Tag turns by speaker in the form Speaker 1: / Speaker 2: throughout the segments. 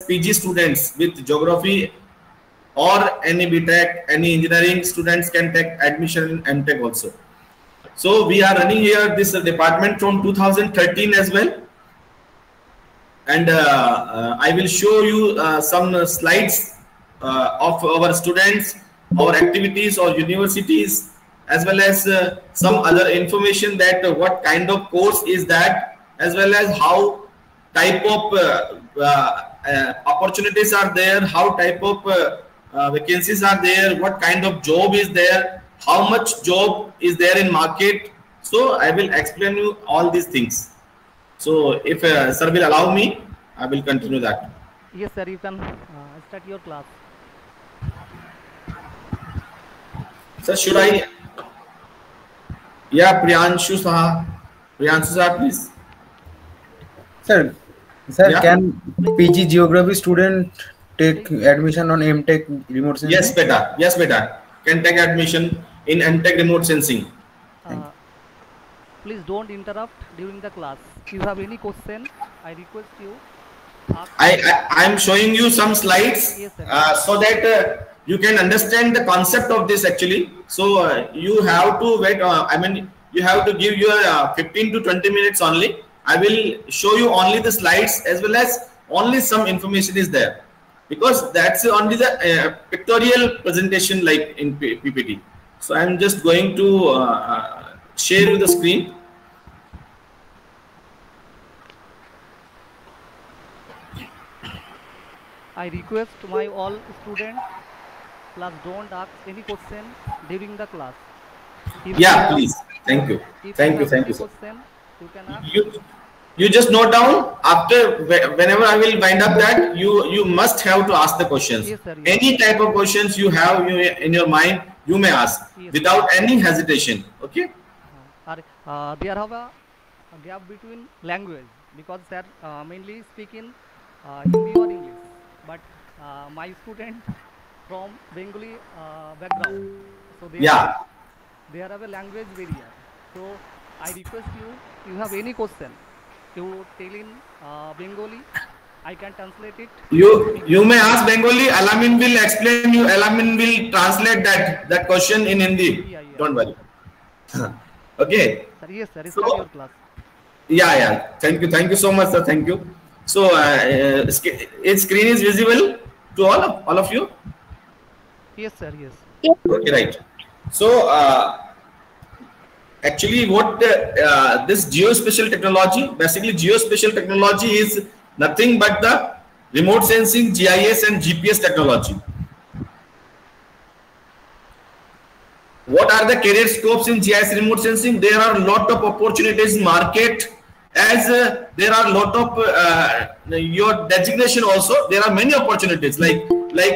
Speaker 1: PG students with geography or any BTech, any engineering students can take admission in MTech also. So we are running here this department from 2013 as well. And I will show you some slides of our students, our activities or universities, as well as some other information that what kind of course is that, as well as how type of opportunities are there, how type of vacancies are there, what kind of job is there, how much job is there in market. So I will explain you all these things. So if sir will allow me, I will continue that.
Speaker 2: Yes, sir. You can start your class.
Speaker 1: Sir, should I? Yeah, Priyanshu Saha. Priyanshu Saha, please.
Speaker 3: Sir, yeah. Can PG Geography student take admission on MTech remote sensing?
Speaker 1: Yes, beta. Yes, beta. Can take admission in MTech remote sensing.
Speaker 2: Please don't interrupt during the class. If you have any question, I request you.
Speaker 1: I am showing you some slides.
Speaker 2: Yes,
Speaker 1: so that you can understand the concept of this actually. So you have to wait. I mean, you have to give your 15 to 20 minutes only. I will show you only the slides as well as only some information is there, because that's only the pictorial presentation like in PPT. So I am just going to share you the screen.
Speaker 2: I request my all students, class don't ask any question during the class.
Speaker 1: Yeah, please. Thank you. Thank you. Thank you, sir.
Speaker 2: Question, you can ask.
Speaker 1: You just note down after whenever I will wind up that you must have to ask the questions.
Speaker 2: Yes, sir, yes.
Speaker 1: Any type of questions you have in your mind, you may ask without any hesitation. Okay.
Speaker 2: There have a gap between language because they are mainly speaking Hindi or English. But my student from Bengali background, so they have a language barrier. So I request you have any question, you tell in Bengali, I can translate it.
Speaker 1: You may ask Bengali. Alamin will explain you. Alamin will translate that question in Hindi.
Speaker 2: Yeah.
Speaker 1: Don't worry. Okay.
Speaker 2: Sir, yes, sir. Start your class.
Speaker 1: Yeah. Thank you so much, sir. Thank you. So its screen is visible to all of you.
Speaker 2: Yes, sir. Yes.
Speaker 1: Okay, right. So actually, what this geospatial technology, basically geospatial technology is nothing but the remote sensing, GIS and GPS technology. What are the career scopes in GIS remote sensing? There are a lot of opportunities in market, as there are a lot of your designation also. There are many opportunities like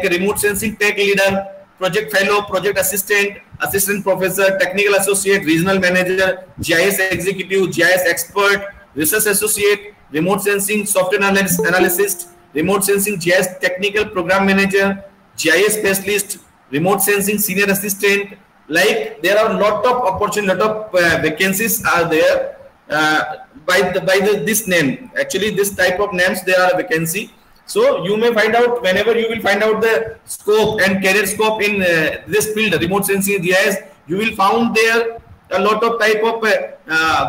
Speaker 1: remote sensing tech leader, project fellow, project assistant, assistant professor, technical associate, regional manager, GIS executive, GIS expert, research associate, remote sensing software analyst, remote sensing GIS technical program manager, GIS specialist, remote sensing senior assistant. Like there are a lot of opportunities, lot of vacancies are there by this name. Actually, this type of names there are a vacancy. So you may find out whenever you will find out the scope and career scope in this field, remote sensing GIS. You will found there a lot of type of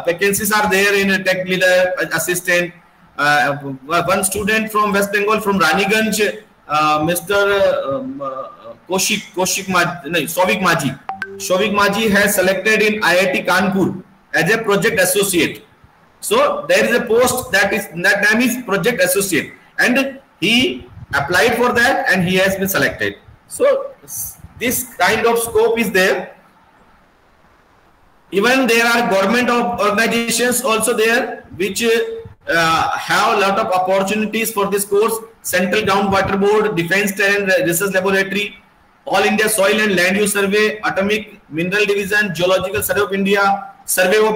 Speaker 1: vacancies are there in a tech leader, assistant. One student from West Bengal, from Raniganj, Mr. Shovik Maji has selected in IIT Kanpur as a project associate. So there is a post that name is project associate, and he applied for that and he has been selected. So this kind of scope is there. Even there are government organizations also there which have a lot of opportunities for this course. Central Groundwater Board, Defence Terrain Research Laboratory, All India Soil and Land Use Survey, Atomic Mineral Division, Geological Survey of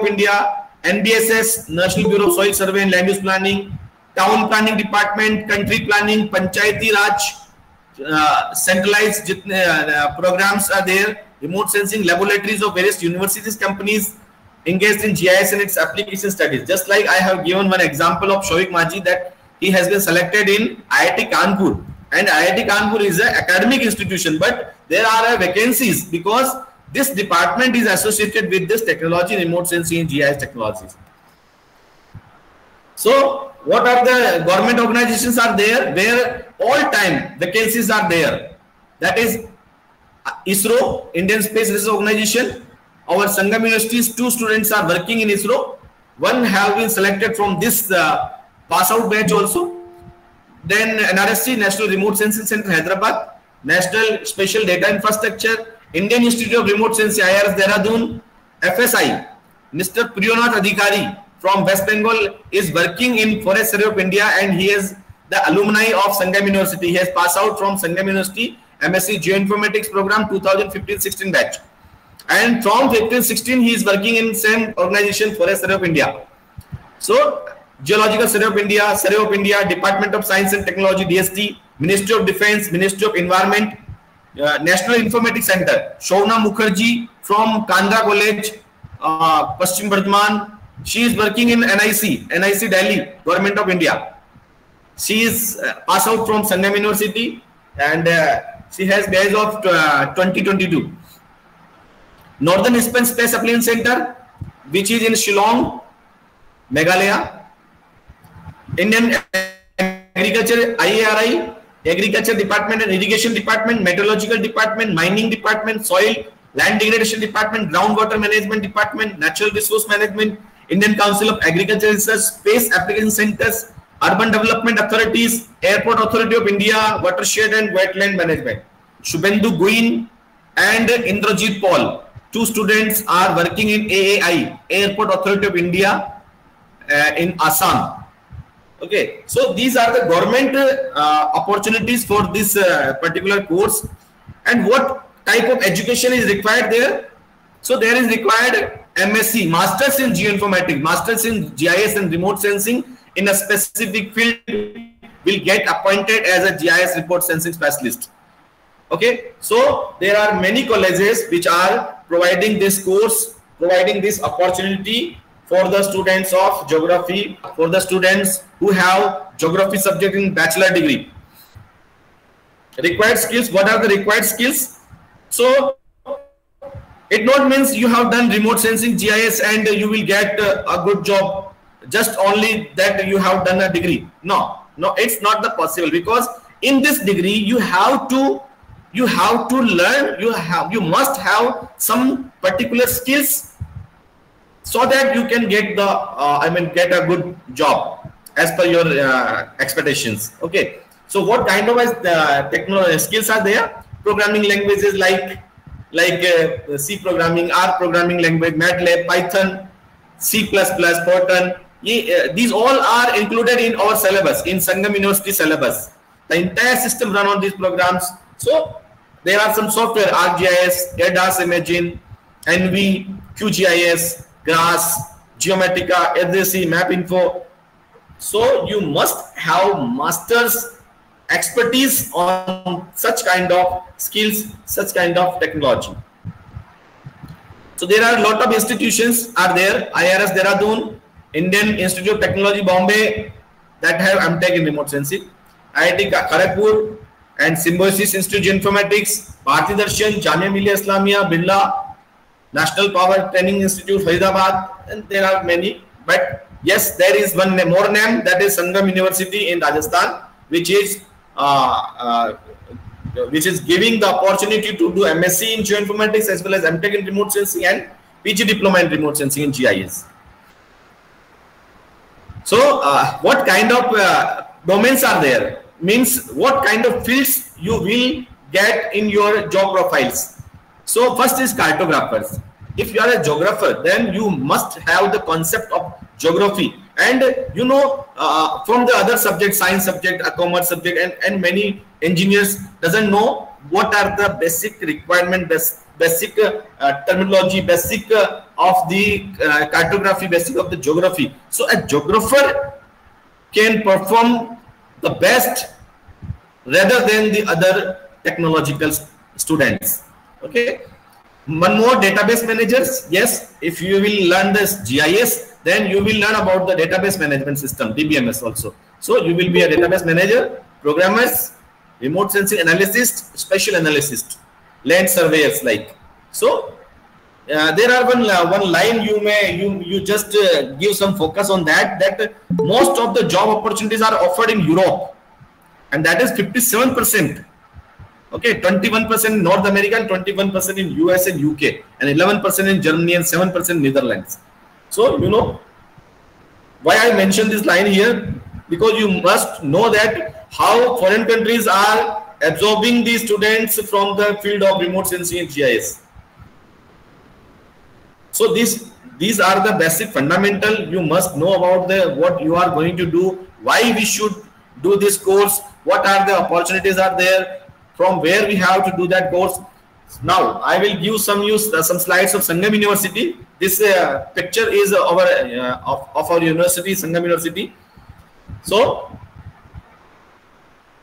Speaker 1: India, NBSS, National Bureau of Soil Survey and Land Use Planning, Town Planning Department, Country Planning, Panchayati Raj, centralized programs are there. Remote sensing laboratories of various universities, companies engaged in GIS and its application studies. Just like I have given one example of Shovik Maji, that he has been selected in IIT Kanpur, and IIT Kanpur is an academic institution, but there are vacancies because this department is associated with this technology, remote sensing and GIS technologies. So what are the government organizations are there where all time vacancies are there? That is ISRO, Indian Space Research Organization. Our Sangam University's 2 students are working in ISRO. One have been selected from this pass out batch also. Then NRSC, National Remote Sensing Center, Hyderabad, National Special Data Infrastructure, Indian Institute of Remote Sensing, IRS, Dehradun, FSI. Mr. Priyonath Adhikari from West Bengal is working in Forest Survey of India, and he is the alumni of Sangam University. He has passed out from Sangam University MSc Geoinformatics program 2015-16 batch. And from 15-16 he is working in same organization, Forest Survey of India. So Geological Survey of India, Survey of India, Department of Science and Technology, DST, Ministry of Defense, Ministry of Environment, National Informatics Center. Shobna Mukherjee from Kandra College, Paschim Bardhaman. She is working in NIC Delhi, Government of India. She is passed out from Sangam University, and she has batch of 2022. Northern Space Application Center, which is in Shillong, Meghalaya. Indian Agriculture, IARI, Agriculture Department and Irrigation Department, Meteorological Department, Mining Department, Soil, Land Degradation Department, Groundwater Management Department, Natural Resource Management, Indian Council of Agriculture Research, Space Application Centers, Urban Development Authorities, Airport Authority of India, Watershed and Wetland Management. Shubhendu Guin and Indrajit Paul, 2 students are working in AAI, Airport Authority of India, in Assam. Okay, so these are the government opportunities for this particular course. And what type of education is required there? So there is required MSc, Masters in Geoinformatics, Masters in GIS and Remote Sensing in a specific field will get appointed as a GIS Report Sensing Specialist. Okay, so there are many colleges which are providing this course, providing this opportunity for the students of geography, for the students who have geography subject in bachelor degree. Required skills, what are the required skills? So it not means you have done remote sensing GIS and you will get a good job just only that you have done a degree. No, it's not the possible, because in this degree you have to learn, you must have some particular skills so that you can get the get a good job as per your expectations. Okay, so what kind of technology skills are there? Programming languages like C programming, R programming language, MATLAB, Python, C++, Fortran. These all are included in our syllabus, in Sangam University syllabus. The entire system run on these programs. So there are some software, ArcGIS, ADAS Imagine, NV, QGIS, GRASS, Geomatica, SDC, MapInfo. So you must have master's expertise on such kind of skills, such kind of technology. So there are a lot of institutions are there. IRS Dehradun, Indian Institute of Technology Bombay, that have MTech in remote sensing, IIT Kharagpur and Symbiosis Institute of Informatics, Bharati Darshan, Jamia Millia Islamia, Birla, National Power Training Institute, Faridabad, and there are many. But yes, there is one more name, that is Sangam University in Rajasthan, which is giving the opportunity to do MSc in Geoinformatics as well as MTech in remote sensing and PG diploma in remote sensing in GIS. So what kind of domains are there? Means what kind of fields you will get in your job profiles. So first is cartographers. If you are a geographer, then you must have the concept of geography, and you know from the other subject, science subject, a commerce subject, and many engineers doesn't know what are the basic requirement, basic terminology, basic of the cartography, basic of the geography. So a geographer can perform the best rather than the other technological students. Okay, one more, database managers. Yes, if you will learn this GIS, then you will learn about the database management system, DBMS also. So you will be a database manager, programmers, remote sensing analyst, special analyst, land surveyors like. So there are one line you just give some focus on that most of the job opportunities are offered in Europe, and that is 57%. Okay, 21% in North America, and 21% in US and UK, and 11% in Germany, and 7% in Netherlands. So you know why I mentioned this line here, because you must know that how foreign countries are absorbing these students from the field of remote sensing and GIS. So these are the basic fundamental you must know about what you are going to do, why we should do this course, what are the opportunities are there, from where we have to do that course. Now I will give some slides of Sangam University. This picture is of our university, Sangam University. So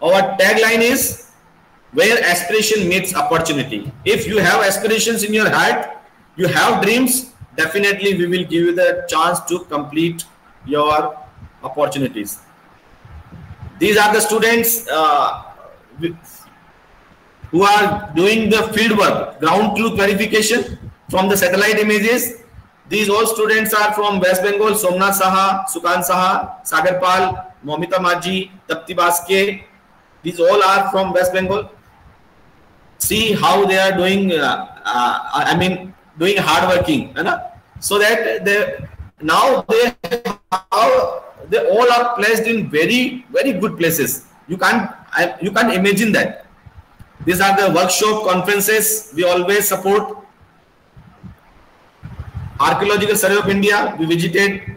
Speaker 1: our tagline is where aspiration meets opportunity. If you have aspirations in your heart, you have dreams, definitely we will give you the chance to complete your opportunities. These are the students who are doing the field work, ground truth verification from the satellite images. These all students are from West Bengal: Somnath Saha, Sukant Saha, Sagar Pal, Momita Maji, Tapti Baske. These all are from West Bengal. See how they are doing, doing hard working, so that they all are placed in very, very good places. You can't imagine that. These are the workshop, conferences we always support. Archaeological Survey of India, we visited.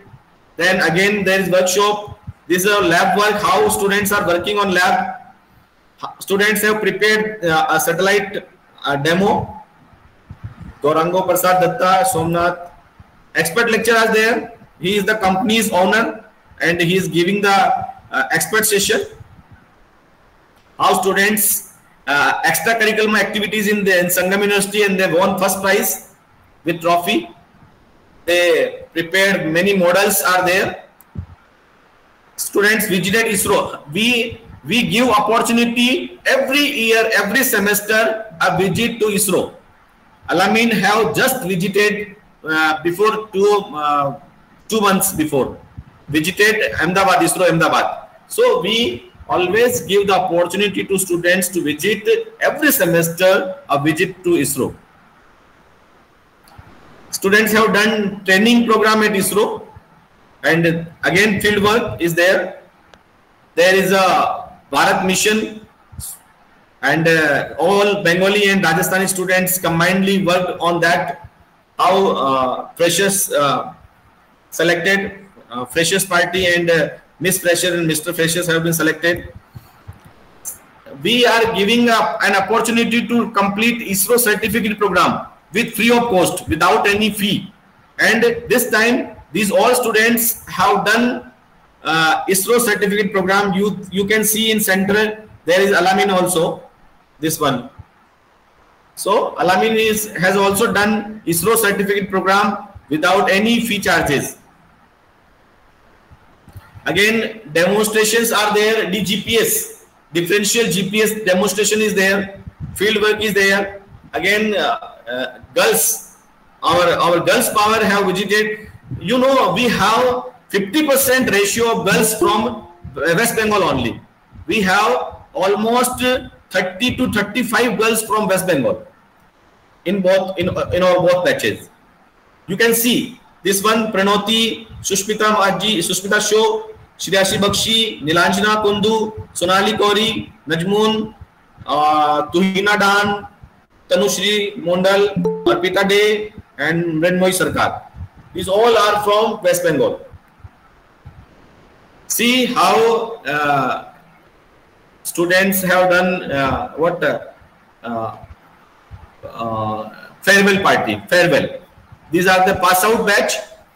Speaker 1: Then again there is workshop. This is a lab work, how students are working on lab. Students have prepared a satellite demo. Gaurango Prasad Datta, Somnath. Expert lecturer is there. He is the company's owner and he is giving the expert session. How students extracurricular activities in Sangam University, and they won first prize with trophy. They prepared many models are there. Students visited ISRO. We give opportunity every year, every semester a visit to ISRO. Alamin have just visited before 2 months before, visited Ahmedabad, ISRO Ahmedabad. So we always give the opportunity to students to visit every semester a visit to ISRO. Students have done training program at ISRO, and again field work is there. There is a Bharat mission, and all Bengali and Rajasthani students combinedly worked on that. How freshers selected, freshers party and Miss Fresher and Mr. Freshers have been selected. We are giving an opportunity to complete ISRO certificate program with free of cost, without any fee. And this time, these all students have done ISRO certificate program. You can see in center there is Alamin also, this one. So Alamin has also done ISRO certificate program without any fee charges. Again, demonstrations are there. DGPS, differential GPS demonstration is there. Field work is there. Again, girls, our girls power have visited. You know, we have 50% ratio of girls from West Bengal only. We have almost 30 to 35 girls from West Bengal in our both batches. You can see this one: Pranoti, Sushmita Maji, Sushmita Show, Shriyashi Bakshi, Nilanjana Kundu, Sonali Kauri, Najmoon, Tuhina Dan, Tanushri Mondal, Arpita De, and Mrinmoy Sarkar. These all are from West Bengal. See how students have done farewell party, farewell. These are the pass out batch,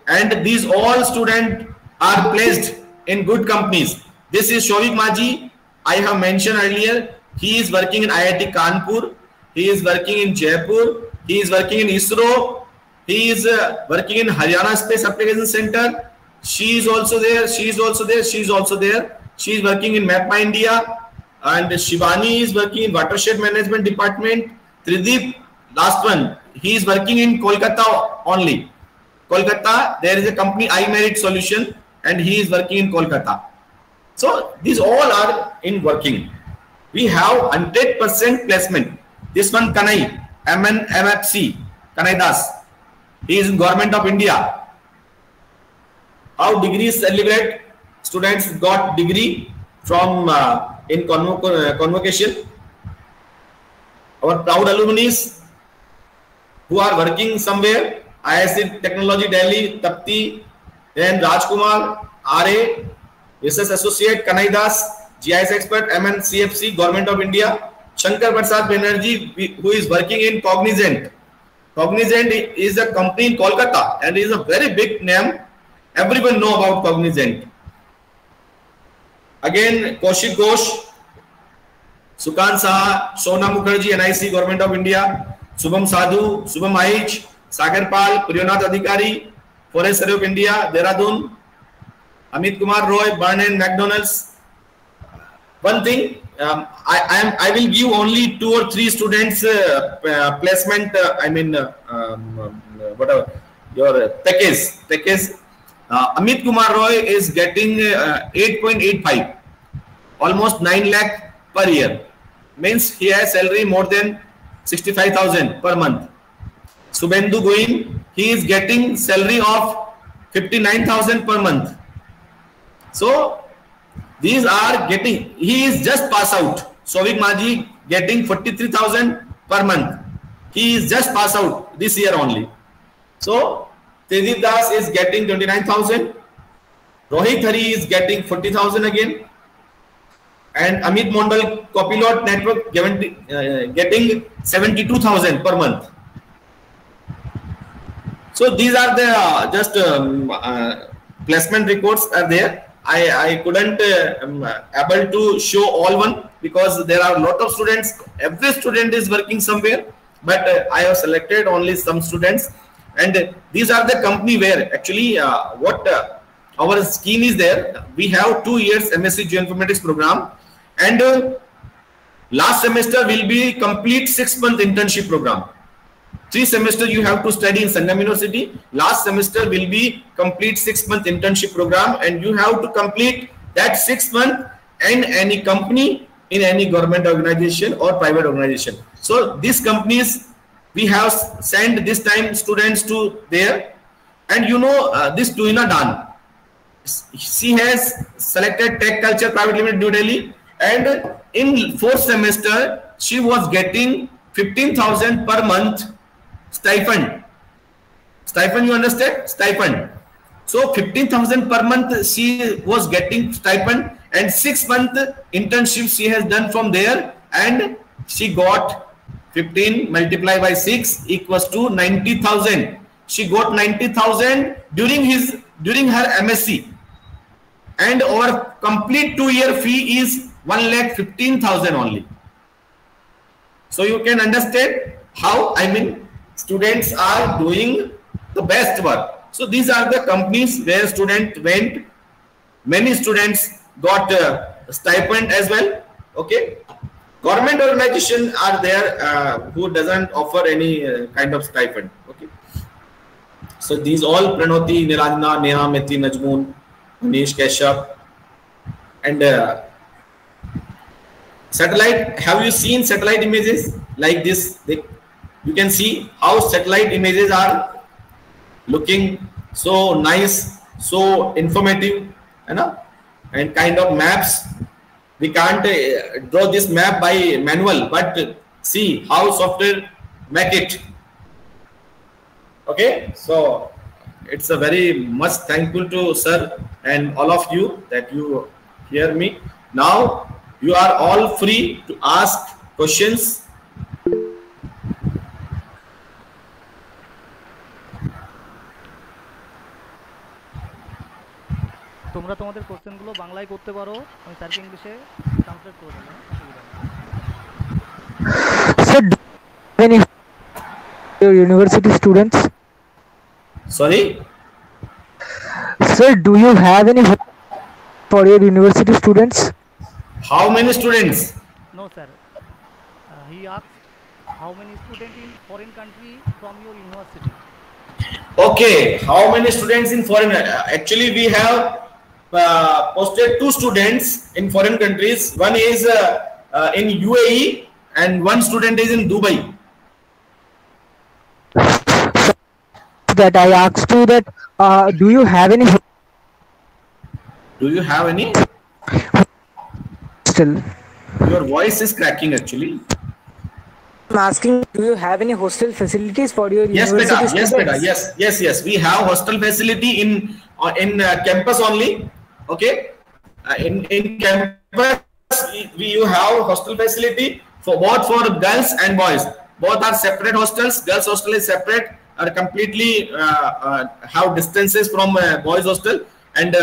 Speaker 1: and these all students are placed in good companies. This is Shovik Maji. I have mentioned earlier, he is working in IIT Kanpur, he is working in Jaipur, he is working in ISRO, He is working in Haryana Space Application Center. She is also there. She is also there. She is also there. She is working in MapMy India. And Shivani is working in Watershed Management Department. Trideep, last one, he is working in Kolkata only. Kolkata, there is a company iMerit Solution, and he is working in Kolkata. So these all are in working. We have 100% placement. This one Kanai, MFC, Kanai Das. He is in Government of India. How degrees celebrate? Students got degree from in convocation. Our proud alumni who are working somewhere, IISc Technology Delhi, Tapti, then Rajkumar, RA, SS Associate, Kanai Das, GIS Expert, MNCFC, Government of India, Shankar Prasad Banerjee, who is working in Cognizant. Cognizant is a company in Kolkata and is a very big name. Everyone know about Cognizant. Again, Kaushik Ghosh, Sukant Saha, Shona Mukherjee, NIC, Government of India, Subham Sadhu, Subham Aich, Sagar Pal, Priyonath Adhikari, Forest Survey of India, Dehradun, Amit Kumar Roy, Barnett McDonald's. One thing, I will give only 2 or 3 students placement. Whatever your package. Amit Kumar Roy is getting 8.85, almost 9 lakh per year. Means he has salary more than 65,000 per month. Subhendu Goin, he is getting salary of 59,000 per month. So these are getting, he is just pass out. Sovik Maji getting 43,000 per month. He is just pass out this year only. So Tejit Das is getting 29,000. Rohit Hari is getting 40,000 again. And Amit Mondal, Copilot Network, getting 72,000 per month. So these are the just placement records are there. I couldn't able to show all one because there are a lot of students. Every student is working somewhere, but I have selected only some students. And these are the company where actually what our scheme is there. We have 2 years MSc Geoinformatics program, and last semester will be complete 6-month internship program. 3 semesters you have to study in Sangam University. Last semester will be complete 6-month internship program, and you have to complete that 6 month in any company, in any government organization or private organization. So these companies we have sent this time students to there, and you know this Tuina Dan, she has selected Tech Culture Private Limited New Delhi, and in 4th semester she was getting 15,000 per month stipend. Stipend, you understand? Stipend. So 15,000 per month she was getting stipend, and 6-month internship she has done from there, and she got 15 multiplied by 6 equals to 90,000. She got 90,000 during her MSc, and our complete 2-year fee is 1,15,000 only. So you can understand how students are doing the best work. So these are the companies where student went. Many students got stipend as well. Okay. Government organization are there who doesn't offer any kind of stipend. Okay. So these all Pranoti, Niranjana, Neha, Meti, Najmoon, Manish, Keshav, and satellite. Have you seen satellite images like this? You can see how satellite images are looking so nice, so informative, and kind of maps. We can't draw this map by manual, but see how software make it. Okay, so it's a very much thankful to sir and all of you that you hear me. Now you are all free to ask questions.
Speaker 2: তোমরা তোমাদের কোশ্চেনগুলো বাংলায় করতে পারো, আমি স্যারকে ইংলিশে translate করে দেবো, অসুবিধা নেই।
Speaker 4: Sir, when your university students?
Speaker 1: Sorry.
Speaker 4: Sir, do you have any for your university students?
Speaker 1: How many students?
Speaker 2: No, sir. He asked how many students in foreign country from your university.
Speaker 1: Okay, how many students in foreign? Actually, we have posted 2 students in foreign countries. One is in UAE and one student is in Dubai.
Speaker 4: That I asked you that do you have any hostel?
Speaker 1: Your voice is cracking actually.
Speaker 4: I'm asking, do you have any hostel facilities for your university students?
Speaker 1: Yes. We have hostel facility in campus only. Okay, in campus you have hostel facility for both for girls and boys. Both are separate hostels. Girls hostel is separate, are completely have distances from boys hostel, and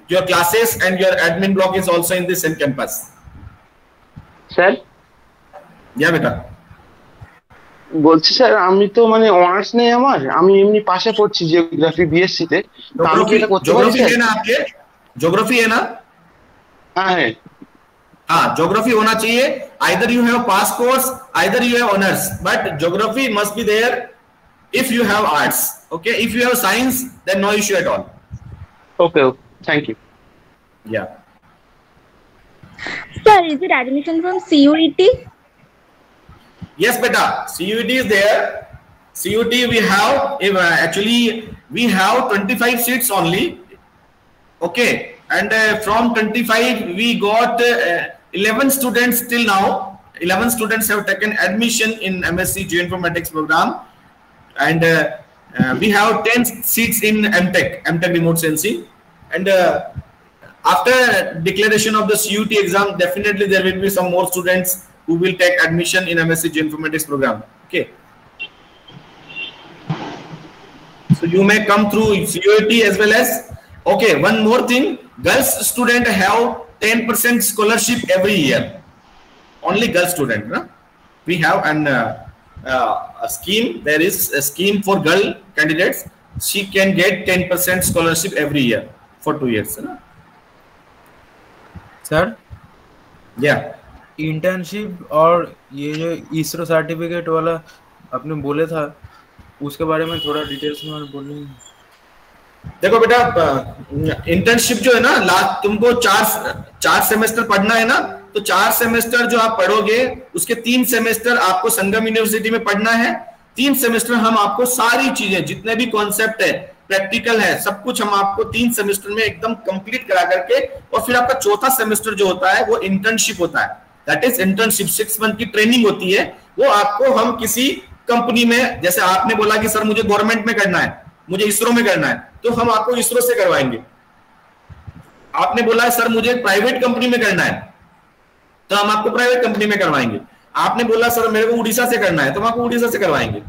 Speaker 1: your classes and your admin block is also in the same campus.
Speaker 5: Sir.
Speaker 1: Yeah, beta.
Speaker 5: বলছি sir আমি তো মানে honours নেই আমার, আমি এমনি পাশে পড়ছি জিওগ্রাফি বিএসসি তে।
Speaker 1: ज्योग्राफी है ना आपके? ज्योग्राफी है ना? हाँ ज्योग्राफी होना चाहिए। Either you have pass course, either you have honors, but geography must be there if you have arts. Okay, if you have science, then no issue at all.
Speaker 5: Okay, thank you.
Speaker 1: Yeah.
Speaker 6: Sir, is it admission from CUET?
Speaker 1: Yes, beta. CUET is there. CUET we have actually we have 25 seats only. Okay, and from 25 we got 11 students till now. 11 students have taken admission in MSc Geoinformatics program, and we have 10 seats in MTech remote sensing. And after declaration of the CUET exam, definitely there will be some more students who will take admission in MSc Geoinformatics program. Okay, so you may come through CUET as well as. Okay, one more thing, girls student have 10% scholarship every year. Only girl student, no? We have a scheme. There is a scheme for girl candidates. She can get 10% scholarship every year for 2 years. No?
Speaker 3: Sir?
Speaker 1: Yeah.
Speaker 3: Internship और ये जो ISRO certificate वाला आपने बोले था, उसके बारे में थोड़ा डिटेल्स में बोलिए।
Speaker 1: देखो बेटा, इंटर्नशिप जो है ना, लास्ट तुमको 4 सेमेस्टर पढ़ना है ना, तो 4 सेमेस्टर जो आप पढ़ोगे उसके 3 सेमेस्टर आपको संगम यूनिवर्सिटी में पढ़ना है। 3 सेमेस्टर हम आपको सारी चीजें, जितने भी कॉन्सेप्ट है, प्रैक्टिकल है, सब कुछ हम आपको 3 सेमेस्टर में एकदम कंप्लीट करा करके, और फिर आपका चौथा सेमेस्टर जो होता है वो इंटर्नशिप होता है। दैट इज इंटर्नशिप, 6 मंथ की ट्रेनिंग होती है। वो आपको हम किसी कंपनी में, जैसे आपने बोला कि सर मुझे गवर्नमेंट में करना है, मुझे इसरो में करना है, तो हम आपको इसरो से करवाएंगे। आपने बोला है सर मुझे प्राइवेट कंपनी में करना है, तो हम आपको प्राइवेट कंपनी में करवाएंगे। आपने बोला सर मेरे को उड़ीसा से करना है, तो हम आपको उड़ीसा से करवाएंगे।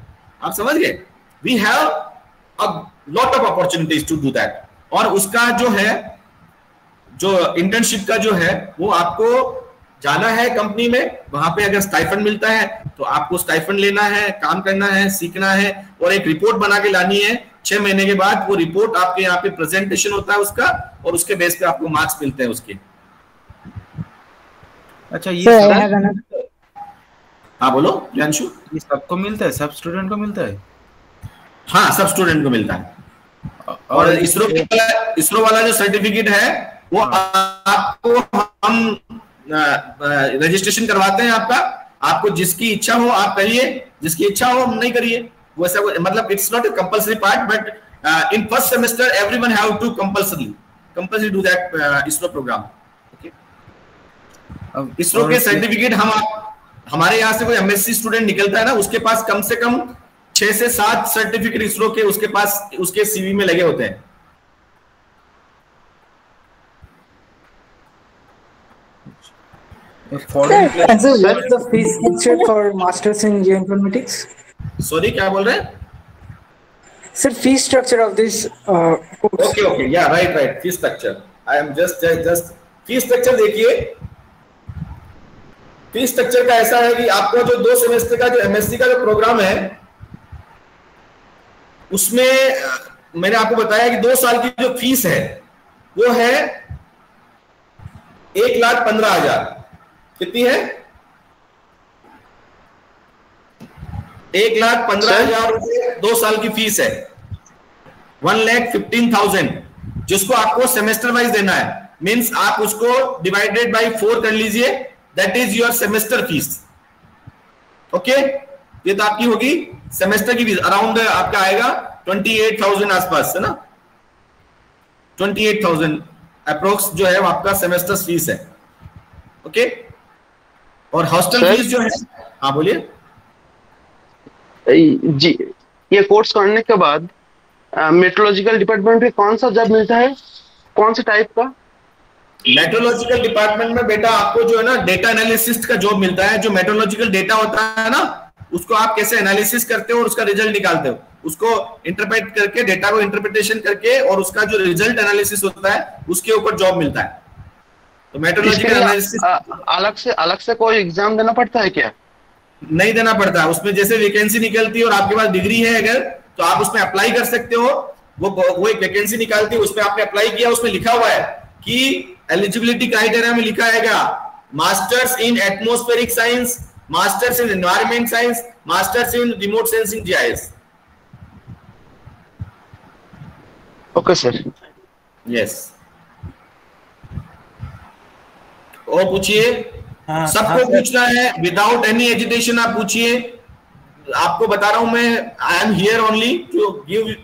Speaker 1: आप समझ गए? We have a lot of opportunities to do that. और उसका जो है, जो इंटर्नशिप का जो है, वो आपको जाना है कंपनी में, वहां पे अगर स्टाइफंड मिलता है तो आपको स्टाइफंड लेना है, काम करना है, सीखना है, और एक रिपोर्ट बना के लानी है। 6 महीने के बाद वो रिपोर्ट आपके यहाँ पे प्रेजेंटेशन होता है उसका, और उसके बेस पे आपको मार्क्स मिलते हैं उसके।
Speaker 3: अच्छा, ये
Speaker 1: हाँ बोलो प्रियांशु।
Speaker 3: ये सबको मिलता है? सब स्टूडेंट को मिलता है?
Speaker 1: हाँ, सब स्टूडेंट को मिलता है। और इसरो वाला जो सर्टिफिकेट है वो आपको हम रजिस्ट्रेशन करवाते हैं आपका। आपको जिसकी इच्छा हो आप करिए, जिसकी इच्छा हो नहीं करिए, वैसा मतलब it's not a compulsory part, but in first semester everyone have to compulsory do that ISRO program. Okay, ISRO के सर्टिफिकेट हम हमारे यहाँ से कोई एमएससी स्टूडेंट निकलता है ना, उसके पास कम से कम 6 से 7 सर्टिफिकेट इसरो के उसके पास उसके सीवी में लगे होते हैं।
Speaker 4: What's the fee structure for masters in geoinformatics?
Speaker 1: Sorry, क्या बोल रहे हैं?
Speaker 4: Sir, fee structure of this course.
Speaker 1: Okay, yeah, right. Fee structure. I am just fee structure देखिए। फी स्ट्रक्चर का ऐसा है कि आपको जो 2 सेमेस्टर का जो एमएससी का जो प्रोग्राम है, उसमें मैंने आपको बताया कि 2 साल की जो फीस है वो है 1,15,000। कितनी है? 1,15,000 रुपए 2 साल की फीस है। 1,15,000 जिसको आपको सेमेस्टर वाइज देना है। मींस आप उसको डिवाइडेड बाय 4 कर लीजिए, that is your semester fees. Okay, ये तो आपकी होगी सेमेस्टर की फीस। अराउंड आपका आएगा 28,000 आसपास, है ना? 28,000 अप्रोक्स जो है वो आपका सेमेस्टर फीस है। ओके, और हॉस्टल फीस जो है, हाँ बोलिए
Speaker 5: जी। ये कोर्स करने के बाद मेट्रोलॉजिकल डिपार्टमेंट में कौन सा जॉब मिलता है, कौन से टाइप का?
Speaker 1: मेट्रोलॉजिकल डिपार्टमेंट में बेटा आपको जो है ना डेटा एनालिसिस्ट का जॉब मिलता है। जो मेट्रोलॉजिकल डेटा होता है ना, उसको आप कैसे एनालिसिस करते हो और उसका रिजल्ट निकालते हो, उसको इंटरप्रेट करके, डेटा को इंटरप्रिटेशन करके, और उसका जो रिजल्ट एनालिसिस होता है उसके ऊपर जॉब मिलता है। तो मेट्रोलॉजिकल एनालिसिस
Speaker 5: अलग से कोई एग्जाम देना पड़ता है क्या?
Speaker 1: नहीं देना पड़ता है। उसमें जैसे वैकेंसी निकलती है और आपके पास डिग्री है अगर, तो आप उसमें अप्लाई कर सकते हो। वो एक वैकेंसी निकालती है, उसमें आपने अप्लाई किया, उसमें लिखा हुआ है कि एलिजिबिलिटी क्राइटेरिया में लिखा है masters in atmospheric science, masters in environment science, masters in remote sensing GIS.
Speaker 5: Okay sir.
Speaker 1: Yes, और पूछिए। सबको पूछना है, विदाउट एनी एजिटेशन आप पूछिए। आपको बता रहा हूं मैं, I am here only to give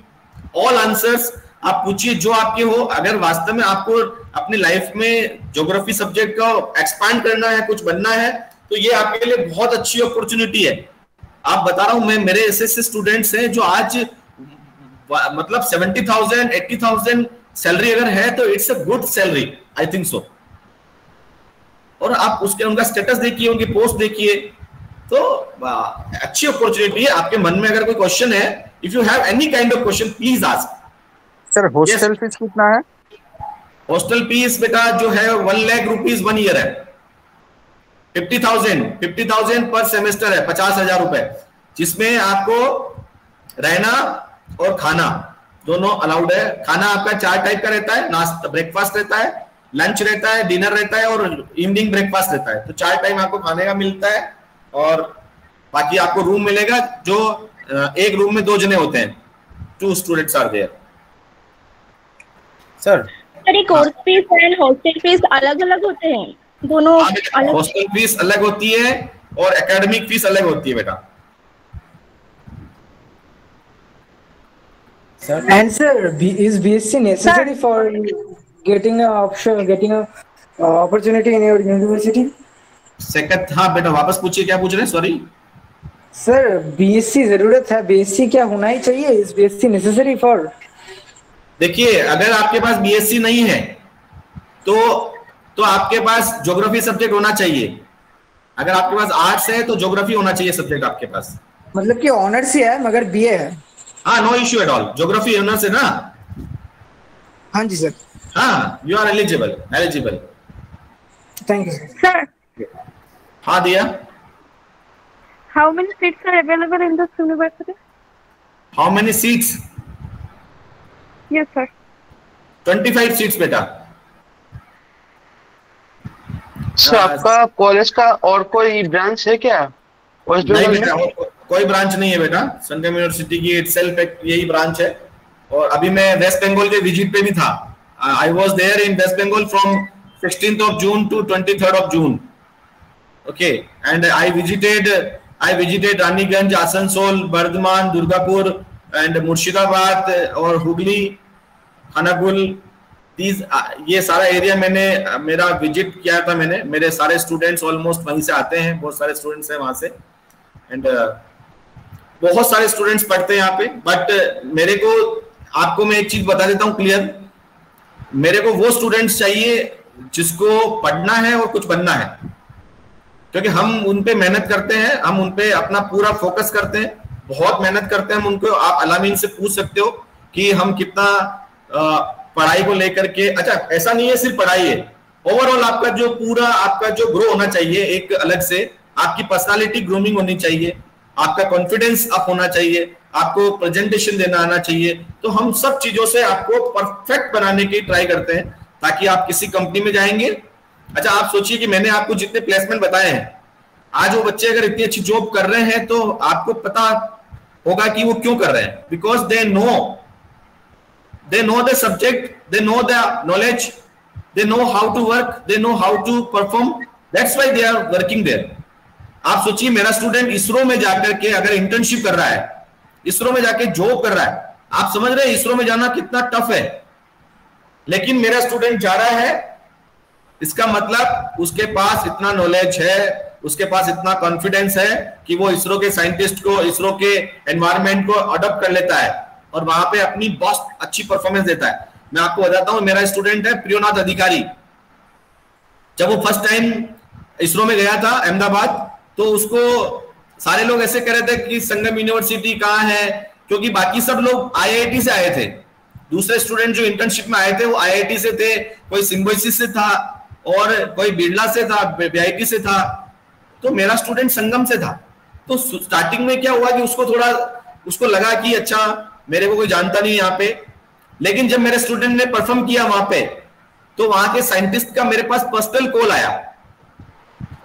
Speaker 1: all answers. आप पूछिए जो आपके हो। अगर वास्तव में आपको अपनी लाइफ में ज्योग्राफी सब्जेक्ट का एक्सपांड करना है, कुछ बनना है, तो ये आपके लिए बहुत अच्छी अपॉर्चुनिटी है। आप बता रहा हूं मैं, मेरे ऐसे स्टूडेंट्स हैं जो आज मतलब 70,000 80,000 सैलरी अगर है तो it's a good salary, I think so. और आप उसके उनका स्टेटस देखिए, उनकी पोस्ट देखिए, तो अच्छी अपॉर्चुनिटी है। आपके मन में अगर कोई क्वेश्चन है, if you have any kind of question please ask.
Speaker 7: Sir hostel fees कितना है?
Speaker 1: हॉस्टल फीस बेटा जो है 1 लाख रुपीज 1 ईयर है। 50,000 पर सेमेस्टर है, 50,000 रुपए, जिसमें आपको रहना और खाना दोनों अलाउड है। खाना आपका 4 टाइप का रहता है, नाश्ता ब्रेकफास्ट रहता है, लंच रहता है, डिनर रहता है और इवनिंग ब्रेकफास्ट रहता है। तो 4 टाइम आपको खाने का मिलता है। और बाकी आपको रूम मिलेगा, जो एक रूम में 2 जने होते हैं, 2 स्टूडेंट्स आर देयर।
Speaker 3: सर
Speaker 6: ये course fees and hostel fees अलग अलग होते हैं दोनों? अलग
Speaker 1: हॉस्टल फीस अलग होती है और एकेडमिक फीस अलग होती है बेटा।
Speaker 4: And sir, is BSc necessary for getting a option, getting a opportunity in your university?
Speaker 1: Second, हाँ बेटा वापस पूछिए, क्या पूछ रहे हैं? सॉरी
Speaker 4: सर, BSc जरूरत है, BSc क्या होना ही चाहिए? Is BSc necessary for?
Speaker 1: देखिए, अगर आपके पास बीएससी नहीं है तो आपके पास ज्योग्राफी सब्जेक्ट होना चाहिए। अगर आपके पास आर्ट्स है तो ज्योग्राफी होना चाहिए सब्जेक्ट आपके पास।
Speaker 4: मतलब कि ऑनर्स ही है मगर बीए है?
Speaker 1: हाँ, no issue at all. Geography honours है ना?
Speaker 4: हाँ जी सर।
Speaker 1: हाँ, you are eligible.
Speaker 4: Thank you
Speaker 6: sir.
Speaker 1: हाँ दिया।
Speaker 6: How many seats are available in this university?
Speaker 1: How many seats?
Speaker 6: Yes sir.
Speaker 1: 25 seats बेटा।
Speaker 5: सर आपका कॉलेज का और कोई ब्रांच है क्या वेस्ट
Speaker 1: नहीं
Speaker 5: बंगाल
Speaker 1: बेटा,
Speaker 5: में?
Speaker 1: कोई ब्रांच नहीं है बेटा। संगम यूनिवर्सिटी की इटसेल्फ एक यही ब्रांच है। और अभी मैं वेस्ट बंगाल के विजिट पे भी था। I was there in West Bengal from 16th of June to 23rd of June. Okay, and I visited Raniganj, Asansol, Bardhaman, Durgapur and Murshidabad और हुगली, खानाकुल। ये सारा एरिया मेरा विजिट किया था मैंने। मेरे सारे स्टूडेंट्स ऑलमोस्ट वहीं से आते हैं, बहुत सारे स्टूडेंट्स हैं वहां से। एंड बहुत सारे स्टूडेंट्स पढ़ते हैं यहाँ पे। बट मेरे को, आपको मैं एक चीज बता देता हूँ क्लियर, मेरे को वो स्टूडेंट्स चाहिए जिसको पढ़ना है और कुछ बनना है, क्योंकि हम उन पे मेहनत करते हैं, हम उन पे अपना पूरा फोकस करते हैं, बहुत मेहनत करते हैं हम उनको। आप अलामीन से पूछ सकते हो कि हम कितना पढ़ाई को लेकर के, अच्छा ऐसा नहीं है सिर्फ पढ़ाई है, ओवरऑल आपका जो पूरा आपका जो ग्रो होना चाहिए, एक अलग से आपकी पर्सनालिटी ग्रूमिंग होनी चाहिए, आपका कॉन्फिडेंस अप होना चाहिए, आपको प्रेजेंटेशन देना आना चाहिए। तो हम सब चीजों से आपको परफेक्ट बनाने की ट्राई करते हैं ताकि आप किसी कंपनी में जाएंगे। अच्छा, आप सोचिए कि मैंने आपको जितने प्लेसमेंट बताए हैं, आज वो बच्चे अगर इतनी अच्छी जॉब कर रहे हैं तो आपको पता होगा कि वो क्यों कर रहे हैं। Because they know the subject, they know the knowledge, they know how to work, they know how to perform, that's why they are working there। आप सोचिए, मेरा स्टूडेंट इसरो में जाकर के अगर इंटर्नशिप कर रहा है, इसरो में जाके जॉब कर रहा है, आप समझ रहे हैं इसरो में जाना कितना टफ है, लेकिन मेरा स्टूडेंट जा रहा है, इसका मतलब उसके पास इतना नॉलेज है, उसके पास इतना कॉन्फिडेंस है कि वो इसरो के साइंटिस्ट को, इसरो के एनवायरमेंट को अडॉप्ट कर लेता है और वहां पे अपनी बहुत अच्छी परफॉर्मेंस देता है। मैं आपको बताता हूं, मेरा स्टूडेंट है प्रियोनाथ अधिकारी। जब वो फर्स्ट टाइम इसरो में गया था अहमदाबाद, तो उसको सारे लोग ऐसे कह रहे थे कि संगम यूनिवर्सिटी कहाँ है, क्योंकि बाकी सब लोग आईआईटी से आए थे। दूसरे स्टूडेंट जो इंटर्नशिप में आए थे वो आईआईटी से थे, कोई सिम्बोसिस से था और कोई बिरला से था, बीआईटी से था, तो मेरा स्टूडेंट संगम से था। तो स्टार्टिंग में क्या हुआ कि उसको लगा कि अच्छा मेरे को कोई जानता नहीं यहाँ पे, लेकिन जब मेरे स्टूडेंट ने परफॉर्म किया वहां पे, तो वहां के साइंटिस्ट का मेरे पास पर्सनल कॉल आया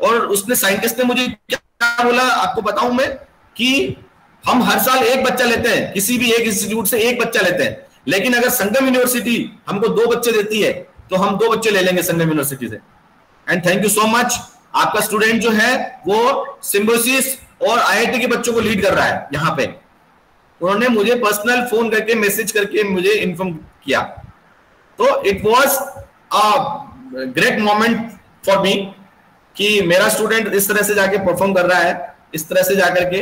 Speaker 1: और उसने साइंटिस्ट ने मुझे क्या बोला आपको बताऊं मैं, कि हम हर साल एक बच्चा लेते हैं, किसी भी एक इंस्टीट्यूट से एक बच्चा लेते हैं, लेकिन अगर संगम यूनिवर्सिटी हमको 2 बच्चे देती है तो हम 2 बच्चे ले लेंगे संगम यूनिवर्सिटी से। And thank you so much, आपका स्टूडेंट जो है वो सिम्बोसिस और आईआईटी के बच्चों को लीड कर रहा है यहाँ पे। उन्होंने मुझे पर्सनल फोन करके मैसेज करके मुझे इन्फॉर्म किया। तो it was a great moment for me कि मेरा स्टूडेंट इस तरह से जाके परफॉर्म कर रहा है, इस तरह से जाकर के।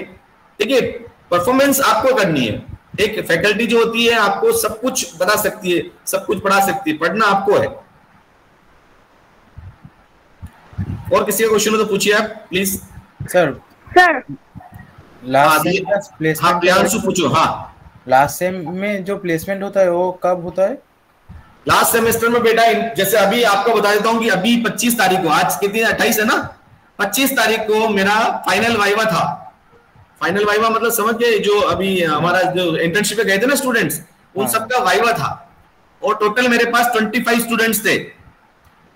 Speaker 1: देखिए, परफॉर्मेंस आपको करनी है। एक फैकल्टी जो होती है आपको सब कुछ बता सकती है, सब कुछ पढ़ा सकती है, पढ़ना आपको है। और किसी का क्वेश्चन हो तो पूछिए आप प्लीज।
Speaker 3: सर
Speaker 1: लास्ट पूछो। हाँ,
Speaker 3: लास्ट सेम में जो प्लेसमेंट होता है वो कब होता है?
Speaker 1: लास्ट सेमेस्टर में बेटा, जैसे अभी आपको बता देता हूँ कि अभी 25 तारीख को, आज कितनी 28 है ना, 25 तारीख को मेरा फाइनल वाइवा था। फाइनल वाइवा मतलब समझ गए, जो अभी हमारा जो इंटर्नशिप में गए थे ना स्टूडेंट्स, उन सबका वाइवा था। और टोटल मेरे पास 25 स्टूडेंट्स थे।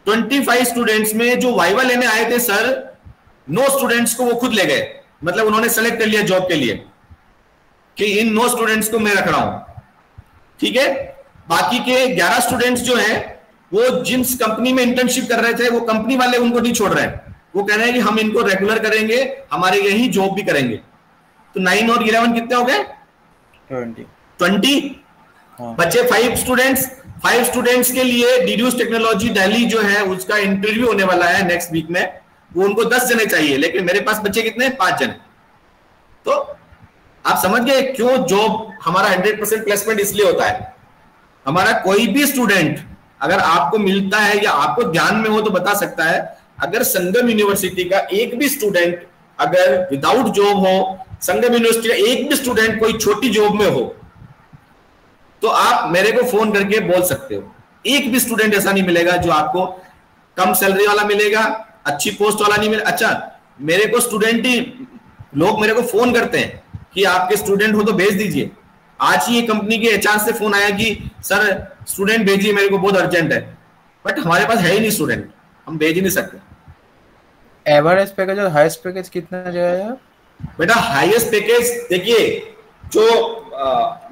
Speaker 1: 25 स्टूडेंट्स में जो वाइवा लेने आए थे सर, 9 स्टूडेंट्स को वो खुद ले गए। मतलब उन्होंने सेलेक्ट कर लिया जॉब के लिए कि इन 9 स्टूडेंट्स को मैं रख रहा हूं, ठीक है। बाकी के 11 स्टूडेंट्स जो हैं, वो जिस कंपनी में इंटर्नशिप कर रहे थे, वो कंपनी वाले उनको नहीं छोड़ रहे हैं। वो कह रहे हैं कि हम इनको रेगुलर करेंगे, हमारे यही जॉब भी करेंगे। तो 9 और 11 कितने हो गए? 20 बच्चे। 5 स्टूडेंट्स के लिए डीड्यूस टेक्नोलॉजी दिल्ली जो है उसका इंटरव्यू होने वाला है नेक्स्ट वीक में। वो उनको 10 जने चाहिए, लेकिन मेरे पास बच्चे कितने? 5 जने। तो आप समझ गए क्यों जॉब हमारा 100% प्लेसमेंट इसलिए होता है। हमारा कोई भी स्टूडेंट अगर आपको मिलता है या आपको ध्यान में हो तो बता सकता है, अगर संगम यूनिवर्सिटी का एक भी स्टूडेंट अगर विदाउट जॉब हो, संगम यूनिवर्सिटी का एक भी स्टूडेंट कोई छोटी जॉब में हो, तो आप मेरे को फोन करके बोल सकते हो। एक भी स्टूडेंट ऐसा नहीं मिलेगा जो आपको कम सैलरी वाला मिलेगा, अच्छी पोस्ट वाला नहीं मिलेगा। अच्छा, मेरे को स्टूडेंट ही लोग मेरे को फोन करते हैं कि आपके स्टूडेंट हो तो भेज दीजिए। आज ही ये कंपनी के एचआर से फोन आया कि सर स्टूडेंट भेजिए, मेरे को बहुत अर्जेंट है, बट हमारे पास है ही नहीं स्टूडेंट, हम भेज ही नहीं सकते।
Speaker 3: एवरेज पैकेज और हाईएस्ट पैकेज कितना जाएगा
Speaker 1: बेटा? हाईएस्ट पैकेज देखिए जो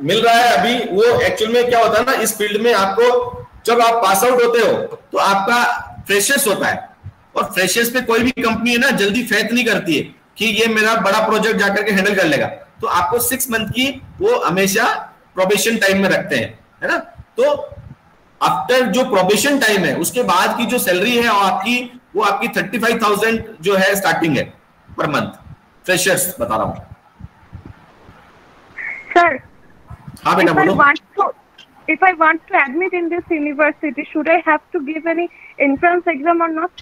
Speaker 1: मिल रहा है अभी, वो एक्चुअल में क्या होता है ना, इस फील्ड में आपको जब आप पास आउट होते हो तो आपका फ्रेशर्स होता है, और फ्रेशर्स पे कोई भी कंपनी है ना जल्दी फेथ नहीं करती है कि ये मेरा बड़ा प्रोजेक्ट जाकर के हैंडल कर लेगा। तो आपको 6 मंथ की वो हमेशा प्रोबेशन टाइम में रखते हैं, है ना। तो आफ्टर जो प्रोबेशन टाइम है उसके बाद की जो सैलरी है वो आपकी 35,000 जो है स्टार्टिंग है पर मंथ। फ्रेशर्स बता रहा हूँ
Speaker 6: सर।
Speaker 1: हाँ बेटा बोलो।
Speaker 6: If I want to admit in this university, should I have to give any entrance exam or not?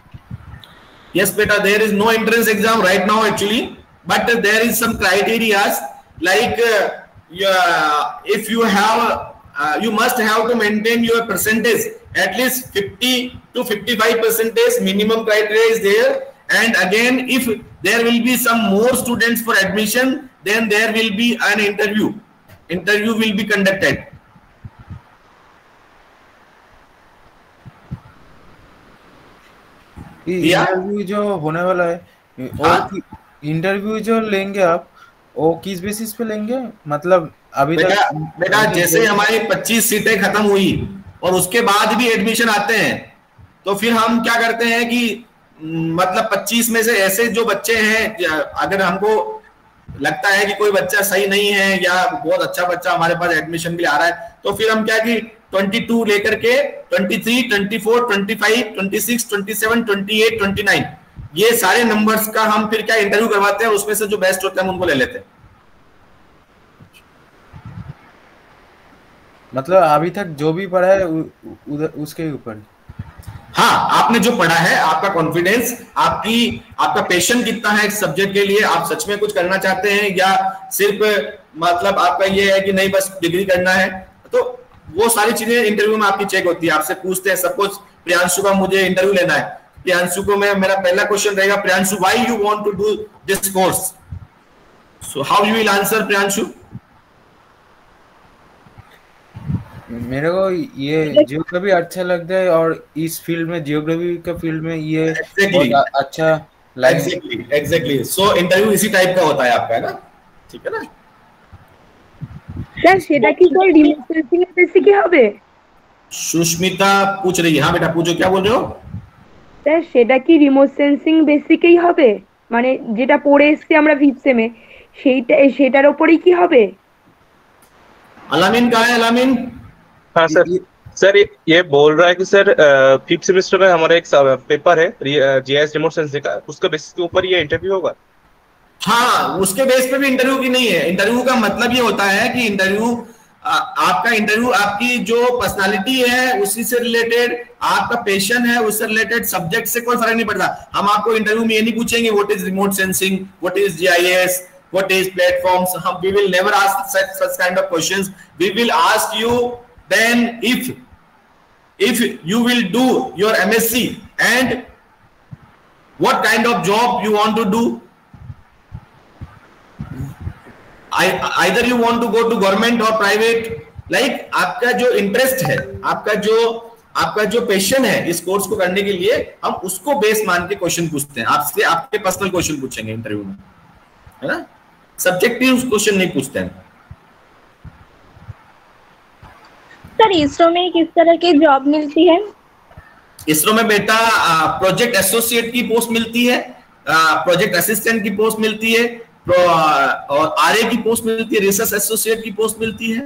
Speaker 1: Yes, beta, there is no entrance exam right now actually, but there is some criteria like if you have, you must have to maintain your percentage at least 50 to 55% minimum criteria is there. And again, if there will be some more students for admission, then there will be an interview. interview will be conducted.
Speaker 3: Interview जो होने वाला है, वो interview जो लेंगे आप, वो किस बेसिस पे लेंगे? मतलब अभी तक
Speaker 1: बेटा जैसे हमारी 25 सीटें खत्म हुई और उसके बाद भी एडमिशन आते हैं, तो फिर हम क्या करते हैं कि मतलब 25 में से ऐसे जो बच्चे हैं, अगर हमको लगता है कि कोई बच्चा सही नहीं है या बहुत अच्छा बच्चा हमारे पास एडमिशन के लिए आ रहा है, तो फिर हम क्या कि 22 लेकर के 23, 24, 25, 26, 27, 28, 29 ये सारे नंबर्स का हम फिर क्या इंटरव्यू करवाते हैं, उसमें से जो बेस्ट होते हैं हम उनको ले लेते हैं।
Speaker 3: मतलब अभी तक जो भी पढ़ा है उसके ऊपर।
Speaker 1: हाँ, आपने जो पढ़ा है, आपका कॉन्फिडेंस, आपका पैशन कितना है इस सब्जेक्ट के लिए, आप सच में कुछ करना चाहते हैं या सिर्फ मतलब आपका ये है कि नहीं बस डिग्री करना है, तो वो सारी चीजें इंटरव्यू में आपकी चेक होती है। आपसे पूछते हैं, सपोज प्रियांशु का मुझे इंटरव्यू लेना है, प्रियांशु को मेरा पहला क्वेश्चन रहेगा, Priyanshu why you want to do this course, so how you will answer Priyanshu?
Speaker 3: मेरे को ये जियोग्राफी अच्छा लगता है और इस फील्ड में, जियोग्राफी का फील्ड में ये बहुत अच्छा लगता है।
Speaker 1: एग्जैक्टली। सो इंटरव्यू इसी टाइप का होता है आपका, है ना? ठीक है ना
Speaker 6: স্যার? সেটা কি স্যার রিমোট সেন্সিং এর বেসিকে হবে?
Speaker 1: सुष्मिता पूछ रही है। हाँ बेटा पूछो, क्या बोल रहे हो?
Speaker 6: স্যার সেটা কি রিমোট সেন্সিং বেসিকেই হবে, মানে যেটা পড়ে এসেছি আমরা ফিফথ সেমে সেটার উপরেই কি হবে?
Speaker 1: अलामीन कहाँ है? अलामीन?
Speaker 8: हाँ सर, सर ये बोल रहा है कि सर फिफ्थ सेमेस्टर में हमारा एक पेपर है जीआईएस रिमोट सेंसिंग का, उसका बेसिस के ऊपर ये इंटरव्यू होगा।
Speaker 1: हाँ, उसके बेस पे भी इंटरव्यू की नहीं है। इंटरव्यू का मतलब ये होता है कि आपका इंटरव्यू आपकी जो पर्सनालिटी है उसी से रिलेटेड, आपका पैशन है उससे रिलेटेड, सब्जेक्ट से कोई फर्क नहीं पड़ता। हम आपको इंटरव्यू में ये नहीं पूछेंगे what is remote sensing, what is GIS, what is platforms, we will never ask such kind of questions. We will ask you then if you will do your MSc and what kind of job you want to do. Either you want to go to government or private, like आपका जो interest है, आपका जो passion है इस course को करने के लिए, हम उसको बेस मान के क्वेश्चन पूछते हैं आपसे। आपके पर्सनल क्वेश्चन पूछेंगे इंटरव्यू में, है ना? सब्जेक्टिव क्वेश्चन नहीं पूछते हैं।
Speaker 9: सर इसरो में किस तरह की जॉब मिलती है?
Speaker 1: इसरो में बेटा प्रोजेक्ट एसोसिएट की पोस्ट मिलती है, प्रोजेक्ट असिस्टेंट की पोस्ट मिलती है, और आरए की पोस्ट मिलती है, रिसर्च एसोसिएट की पोस्ट मिलती है,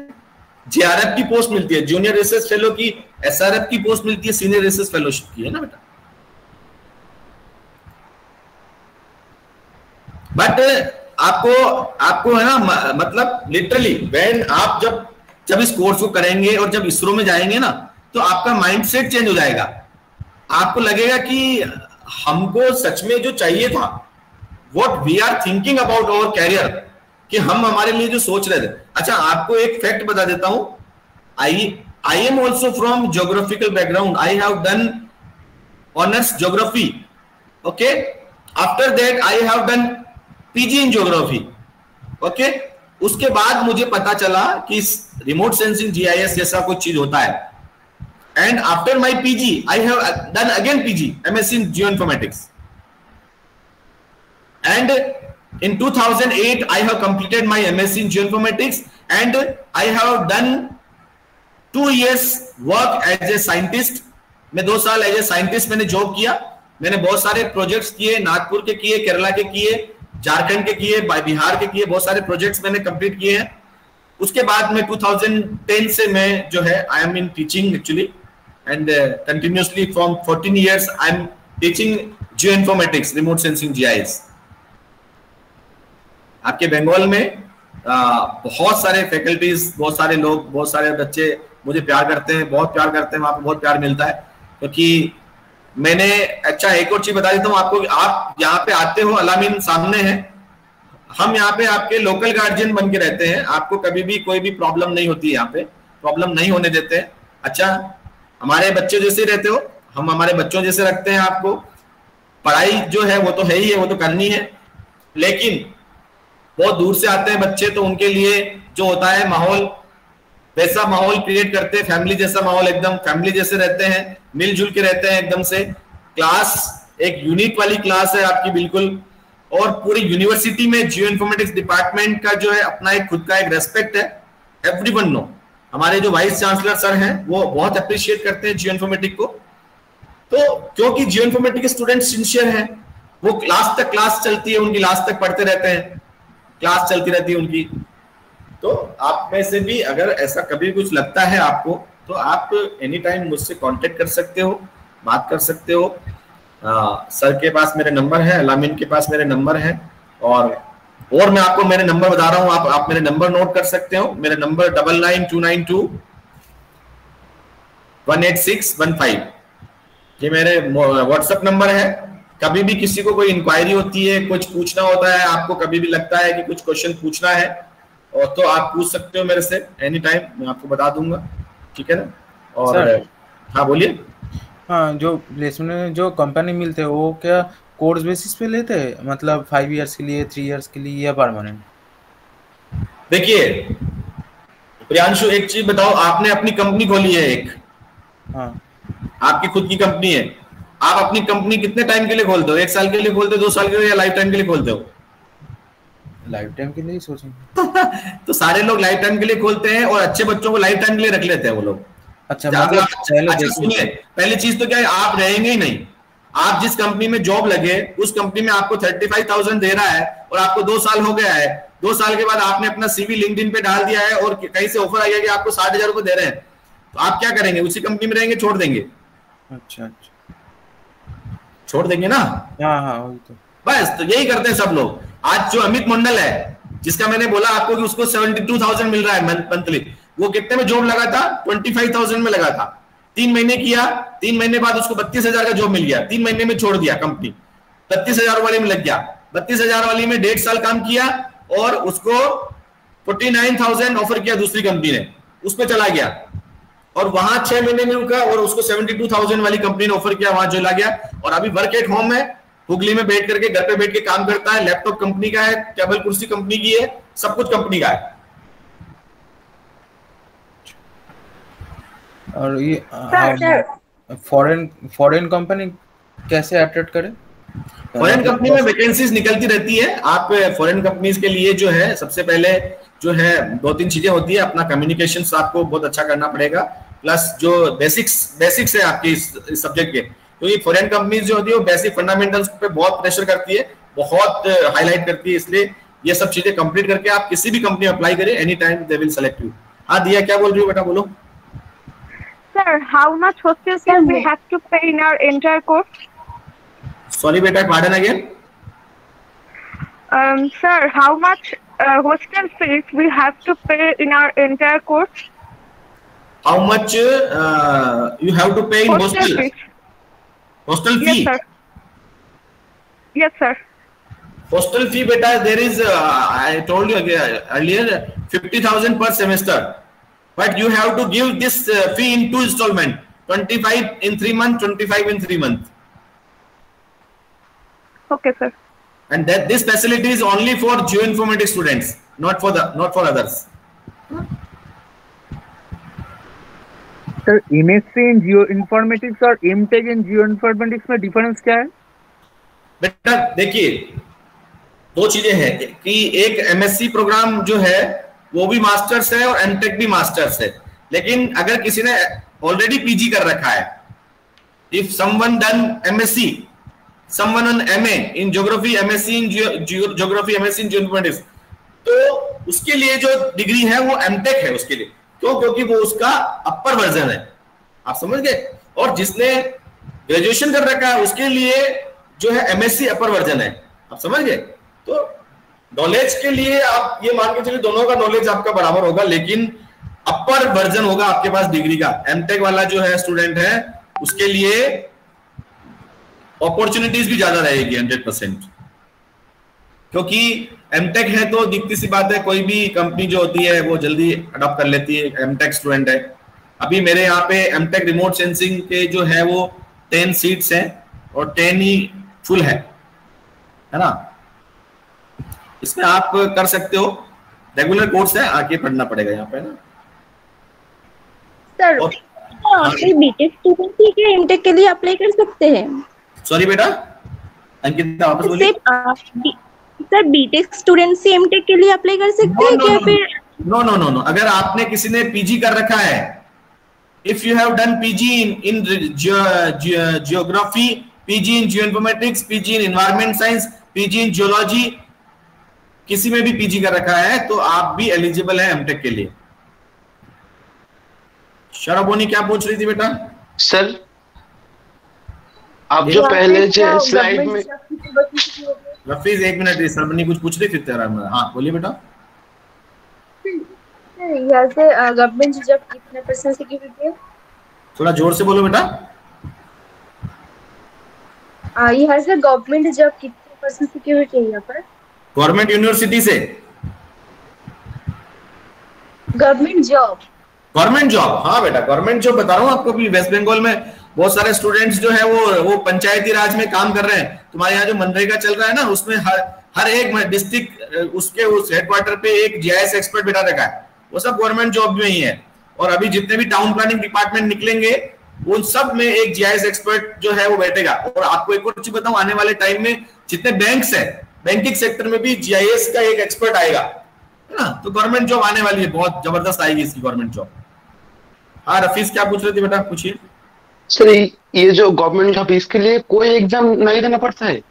Speaker 1: जेआरएफ की पोस्ट मिलती है, जूनियर रिसर्च फेलो की, एसआरएफ की पोस्ट मिलती है, सीनियर रिसर्च फेलोशिप की, है ना बेटा? बट आपको है ना, मतलब लिटरली व्हेन आप जब इस कोर्स को करेंगे और जब इसरो में जाएंगे ना, तो आपका माइंडसेट चेंज हो जाएगा। आपको लगेगा कि हमको सच में जो चाहिए था, what we are thinking about our career, कि हम हमारे लिए जो सोच रहे थे। अच्छा, आपको एक फैक्ट बता देता हूं, I am also from geographical background, I have done honours geography, okay, after that I have done PG in geography, okay. उसके बाद मुझे पता चला कि रिमोट सेंसिंग जीआईएस जैसा कोई चीज होता है, and after my PG I have done again PG MSc in geoinformatics, and in 2008 I have completed my MSc in geoinformatics and I have done 2 years work as a scientist। मैं 2 साल as a scientist मैंने job किया। मैंने बहुत सारे projects किए, नागपुर के किए, केरला के किए, झारखंड के किए, बिहार के किए, बहुत सारे प्रोजेक्ट्स मैंने कंप्लीट किए हैं। उसके बाद में 2010 से मैं जो है I am in teaching actually, and continuously from 14 years I am teaching geoinformatics, remote sensing GIS. आपके बंगाल में बहुत सारे फैकल्टीज, बहुत सारे लोग, बहुत सारे बच्चे मुझे प्यार करते हैं, बहुत प्यार करते हैं, वहां पे बहुत प्यार मिलता है। क्योंकि मैंने, अच्छा एक और चीज बता देता हूँ आपको, आप यहाँ पे आते हो, अलामीन सामने है, हम यहाँ पे आपके लोकल गार्जियन बन के रहते हैं। आपको कभी भी कोई भी प्रॉब्लम नहीं होती है, यहाँ पे प्रॉब्लम नहीं होने देते हैं। अच्छा, हमारे बच्चे जैसे रहते हो, हम हमारे बच्चों जैसे रखते हैं आपको। पढ़ाई जो है वो तो है ही है, वो तो करनी है, लेकिन बहुत दूर से आते हैं बच्चे, तो उनके लिए जो होता है माहौल, वैसा माहौल क्रिएट करते हैं, फैमिली जैसा माहौल, एकदम फैमिली जैसे रहते हैं, मिलजुल के रहते हैं एकदम से। क्लास एक यूनिक वाली क्लास है आपकी बिल्कुल, और पूरी यूनिवर्सिटी में जियो इन्फॉर्मेटिक्स डिपार्टमेंट का जो है अपना एक खुद का एक रेस्पेक्ट है, एवरीवन नो। हमारे जो वाइस चांसलर सर हैं वो बहुत अप्रिशिएट करते हैं जियो इन्फॉर्मेटिक को, तो क्योंकि जियो इन्फॉर्मेटिक के स्टूडेंट सिंसियर हैं, वो क्लास तक क्लास चलती है उनकी, लास्ट तक पढ़ते रहते हैं, क्लास चलती रहती है उनकी। तो आप में से भी अगर ऐसा कभी कुछ लगता है आपको, तो आप एनी टाइम मुझसे कांटेक्ट कर सकते हो, बात कर सकते हो। सर के पास मेरे नंबर है, अलामीन के पास मेरे नंबर है, और मैं आपको मेरे नंबर बता रहा हूं, आप मेरे नंबर नोट कर सकते हो। मेरे नंबर 9929218615, ये मेरे व्हाट्सएप नंबर है। कभी भी किसी को कोई इंक्वायरी होती है, कुछ पूछना होता है आपको, कभी भी लगता है कि कुछ क्वेश्चन पूछना है, और तो आप पूछ सकते हो मेरे से एनी टाइम, मैं आपको बता दूंगा, ठीक है ना। और हाँ बोलिए।
Speaker 3: हाँ, जो प्लेसमेंट जो कंपनी मिलते हैं वो क्या कोर्स बेसिस पे लेते हैं, मतलब 5 इयर्स के लिए, 3 इयर्स के लिए, या परमानेंट?
Speaker 1: देखिए प्रियांशु, एक चीज बताओ, आपने अपनी कंपनी खोली है एक,
Speaker 3: हाँ,
Speaker 1: आपकी खुद की कंपनी है, आप अपनी कंपनी कितने टाइम के लिए खोलते हो? 1 साल के लिए खोलते हो, 2 साल के लिए, या लाइफ टाइम के लिए खोलते हो?
Speaker 3: लाइफ टाइम के लिए ही सोचेंगे।
Speaker 1: तो सारे लोग लाइफ टाइम के लिए खोलते हैं, और अच्छे बच्चों को लाइफ टाइम के लिए रख लेते हैं वो लोग।
Speaker 3: अच्छा, मतलब
Speaker 1: अच्छा सुनिए, पहली चीज तो क्या है, आप रहेंगे ही नहीं। आप जिस कंपनी में जॉब लगे, उस कंपनी में आपको 35,000 दे रहा है, और आपको 2 साल हो गया है, 2 साल के बाद आपने अपना सीवी लिंक्डइन पे डाल दिया है, और कहीं से ऑफर आ गया कि आपको 60,000 को दे रहे हैं, तो आप क्या करेंगे? उसी कंपनी में रहेंगे, छोड़ देंगे?
Speaker 3: अच्छा,
Speaker 1: छोड़ देंगे ना।
Speaker 3: हाँ, वही तो,
Speaker 1: बस तो यही करते हैं सब लोग। आज जो अमित मंडल है, जिसका मैंने बोला आपको कि उसको 72,000 मिल रहा है मंथली, वो कितने में जॉब लगा था? 25,000 में लगा था। 3 महीने किया, 3 महीने बाद उसको 32,000 का जॉब मिल गया, 3 महीने में छोड़ दिया कंपनी, 32,000 वाले में लग गया, 32,000 वाली में 1.5 साल काम किया, और उसको 49,000 ऑफर किया दूसरी कंपनी ने, उसमें चला गया, और वहां 6 महीने में रुका, और उसको 72,000 वाली कंपनी ने ऑफर किया, वहां चला गया, और अभी वर्क एट होम है, हुगली में बैठ करके, घर पे बैठ के काम करता है, लैपटॉप कंपनी का है, टेबल कुर्सी कंपनी की है, सब कुछ कंपनी का है।
Speaker 3: और ये फॉरेन कंपनी कैसे अट्रैक्ट करे?
Speaker 1: फॉरेन कंपनी में वैकेंसीज निकलती रहती है। आप फॉरेन कंपनीज के लिए जो है, सबसे पहले जो है 2-3 चीजें होती है। अपना कम्युनिकेशंस आपको बहुत अच्छा करना पड़ेगा, प्लस जो बेसिक्स है आपके इस सब्जेक्ट के, तो ये फॉरेन कंपनीज जो होती है वो बेसिक फंडामेंटल्स पे बहुत प्रेशर करती है, बहुत हाईलाइट करती है, इसलिए ये सब चीजें कंप्लीट करके आप किसी भी कंपनी में अप्लाई करें, any time they will select you. हाँ दिया, क्या बोल रही हो बेटा, बोलो।
Speaker 9: Sir, how much hostel fees we have to pay in our entire course?
Speaker 1: Sorry beta, pardon again.
Speaker 9: Sir, how much hostel fees we have to pay in our entire course?
Speaker 1: How much you have to pay in hostel? Hostel fee?
Speaker 9: Yes, sir. Yes, sir.
Speaker 1: Hostel fee, beta, there is, I told you earlier, 50,000 per semester. But you have to give this fee in 2 installments, 25 in 3 months, 25 in 3 months.
Speaker 9: Okay, sir.
Speaker 1: And that this facility is only for geoinformatics students, not for others.
Speaker 7: Sir, MSc in geoinformatics और MTech in geoinformatics में difference क्या है?
Speaker 1: बेटा देखिए, 2 चीजें हैं कि एक MSc प्रोग्राम जो है वो भी मास्टर्स है, और एमटेक भी मास्टर्स है। लेकिन अगर किसी ने ऑलरेडी पीजी कर रखा है, if someone done MSc, someone on MA in geography, MSc in geography, MSc in geoinformatics, तो उसके लिए जो डिग्री है वो एमटेक है उसके लिए। क्यों? क्योंकि वो उसका अपर वर्जन है, आप समझ गए। और जिसने ग्रेजुएशन कर रखा है उसके लिए जो है एमएससी अपर वर्जन है, आप समझ गए। तो नॉलेज के लिए आप ये मान के चलिए दोनों का नॉलेज आपका बराबर होगा, लेकिन अपर वर्जन होगा आपके पास डिग्री का। एमटेक वाला जो है स्टूडेंट है उसके लिए अपॉर्चुनिटीज भी ज्यादा रहेगी 100%, क्योंकि एमटेक है तो दिखती सी बात है, कोई भी कंपनी जो होती है वो जल्दी अडॉप्ट कर लेती है। एमटेक स्टूडेंट है, अभी मेरे यहाँ पे एमटेक रिमोट सेंसिंग के जो है वो 10 सीट्स हैं, और 10 ही फुल है ना। इसमें आप कर सकते हो, रेगुलर कोर्स है, आके पढ़ना पड़ेगा यहाँ पे ना
Speaker 10: सर। बीटेक स्टूडेंट ही क्या एमटेक के लिए अप्लाई कर सकते हैं?
Speaker 1: सॉरी बेटा अंकिता वापस बोलिए।
Speaker 10: सर बीटेक स्टूडेंट्स ही एमटेक के लिए अप्लाई कर सकते हैं क्या फिर?
Speaker 1: नो नो नो नो, अगर आपने किसी ने पीजी कर रखा है, if you have done PG in geography, PG in geoinformatics, PG in environment science, PG in geology, किसी में भी पीजी कर रखा है तो आप भी एलिजिबल है एमटेक के लिए। शराबोनी क्या पूछ रही थी बेटा?
Speaker 5: सर आप जो पहले जो स्लाइड में
Speaker 1: रफीज एक मिनट, सरबनी कुछ पूछ रही फिर तेरा। हाँ बोलिए बेटा।
Speaker 10: यहाँ से गवर्नमेंट जॉब कितने % सिक्योरिटी है?
Speaker 1: थोड़ा जोर से बोलो बेटा।
Speaker 10: यहाँ से गवर्नमेंट जॉब कितने % सिक्योरिटी है यहाँ पर?
Speaker 1: गवर्नमेंट यूनिवर्सिटी से
Speaker 10: गवर्नमेंट जॉब
Speaker 1: हाँ बेटा गवर्नमेंट जॉब बता रहा हूँ आपको। भी वेस्ट बंगाल में बहुत सारे स्टूडेंट्स जो है वो पंचायती राज में काम कर रहे हैं। तुम्हारे यहाँ जो मनरेगा चल रहा है ना, उसमें हर एक डिस्ट्रिक्ट उसके उस हेडक्वार्टर पे एक जीआईएस एक्सपर्ट बिठा रखा है, वो सब गवर्नमेंट जॉब में ही है। और अभी जितने भी टाउन प्लानिंग डिपार्टमेंट निकलेंगे उन सब में एक जीआईएस एक्सपर्ट जो है वो बैठेगा। और आपको एक और चीज बताऊं, आने वाले टाइम में जितने बैंक्स है, बैंकिंग सेक्टर में भी जीआईएस का एक एक्सपर्ट आएगा, है ना। तो गवर्नमेंट जॉब आने वाली है, बहुत जबरदस्त आएगी इसकी गवर्नमेंट जॉब। हाँ रफीज क्या पूछ रहे थे बेटा, पूछिए।
Speaker 5: सर ये जो गवर्नमेंट जॉब, इसके लिए कोई एग्जाम नहीं देना पड़ता है?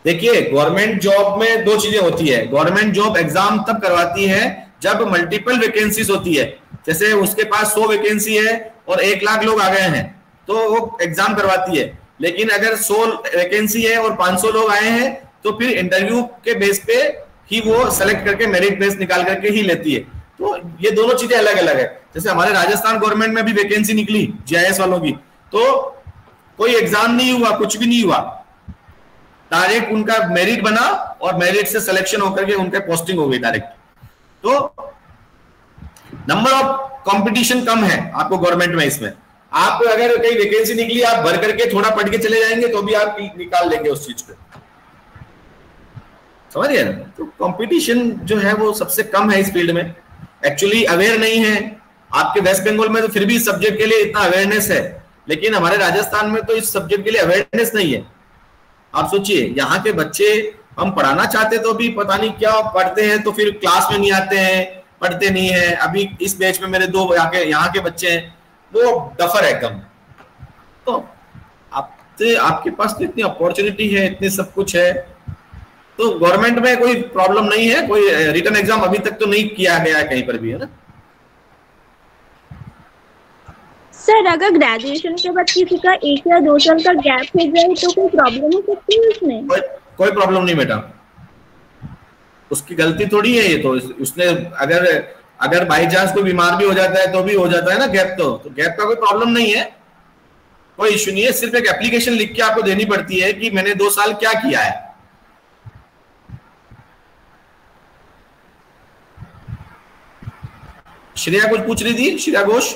Speaker 1: देखिए गवर्नमेंट जॉब में दो चीजें होती है। गवर्नमेंट जॉब एग्जाम तब करवाती है जब मल्टीपल वैकेंसीज होती है। जैसे उसके पास 100 वैकेंसी है और 1 लाख लोग आ गए हैं तो वो एग्जाम करवाती है। लेकिन अगर 100 वैकेंसी है और 500 लोग आए हैं तो फिर इंटरव्यू के बेस पे ही वो सेलेक्ट करके मेरिट बेस निकाल करके ही लेती है। तो ये दोनों चीजें अलग अलग है। जैसे हमारे राजस्थान गवर्नमेंट में भी वैकेंसी निकली जीआईएस वालों की, तो कोई एग्जाम नहीं हुआ, कुछ भी नहीं हुआ, डायरेक्ट उनका मेरिट बना और मेरिट से सिलेक्शन होकर के उनके पोस्टिंग हो गई डायरेक्ट। तो नंबर ऑफ कंपटीशन कम है आपको गवर्नमेंट में। इसमें आप अगर कहीं वैकेंसी निकली, आप भर करके थोड़ा पढ़ के चले जाएंगे तो भी आप निकाल लेंगे उस चीज को, समझ रहे हैं। तो कंपटीशन जो है वो सबसे कम है इस फील्ड में। एक्चुअली अवेयर नहीं है। आपके वेस्ट बंगाल में तो फिर भी इस सब्जेक्ट के लिए इतना अवेयरनेस है, लेकिन हमारे राजस्थान में तो इस सब्जेक्ट के लिए अवेयरनेस नहीं है। आप सोचिए, यहाँ के बच्चे हम पढ़ाना चाहते तो भी पता नहीं क्या पढ़ते हैं, तो फिर क्लास में नहीं आते हैं, पढ़ते नहीं है। अभी इस बैच में मेरे 2 यहाँ के बच्चे हैं, वो डफर है एकदम। तो आपके पास तो इतनी अपॉर्चुनिटी है, इतनी सब कुछ है, तो गवर्नमेंट में कोई प्रॉब्लम नहीं है। कोई रिटन एग्जाम अभी तक तो नहीं किया गया है कहीं पर भी, है ना।
Speaker 10: सर अगर ग्रेजुएशन के बाद किसी का 1 या 2 साल का गैप हो जाए तो कोई प्रॉब्लम हो सकती है उसमें? कोई
Speaker 1: प्रॉब्लम नहीं बेटा, उसकी गलती थोड़ी है ये। तो उसने अगर बाई चांस कोई बीमार भी हो जाता है तो भी हो जाता है ना गैप, तो गैप का कोई प्रॉब्लम नहीं है, कोई इश्यू नहीं है। सिर्फ एक एप्लीकेशन लिख के आपको देनी पड़ती है कि मैंने 2 साल क्या किया है। श्रेया कुछ पूछ रही थी, श्रेया घोष।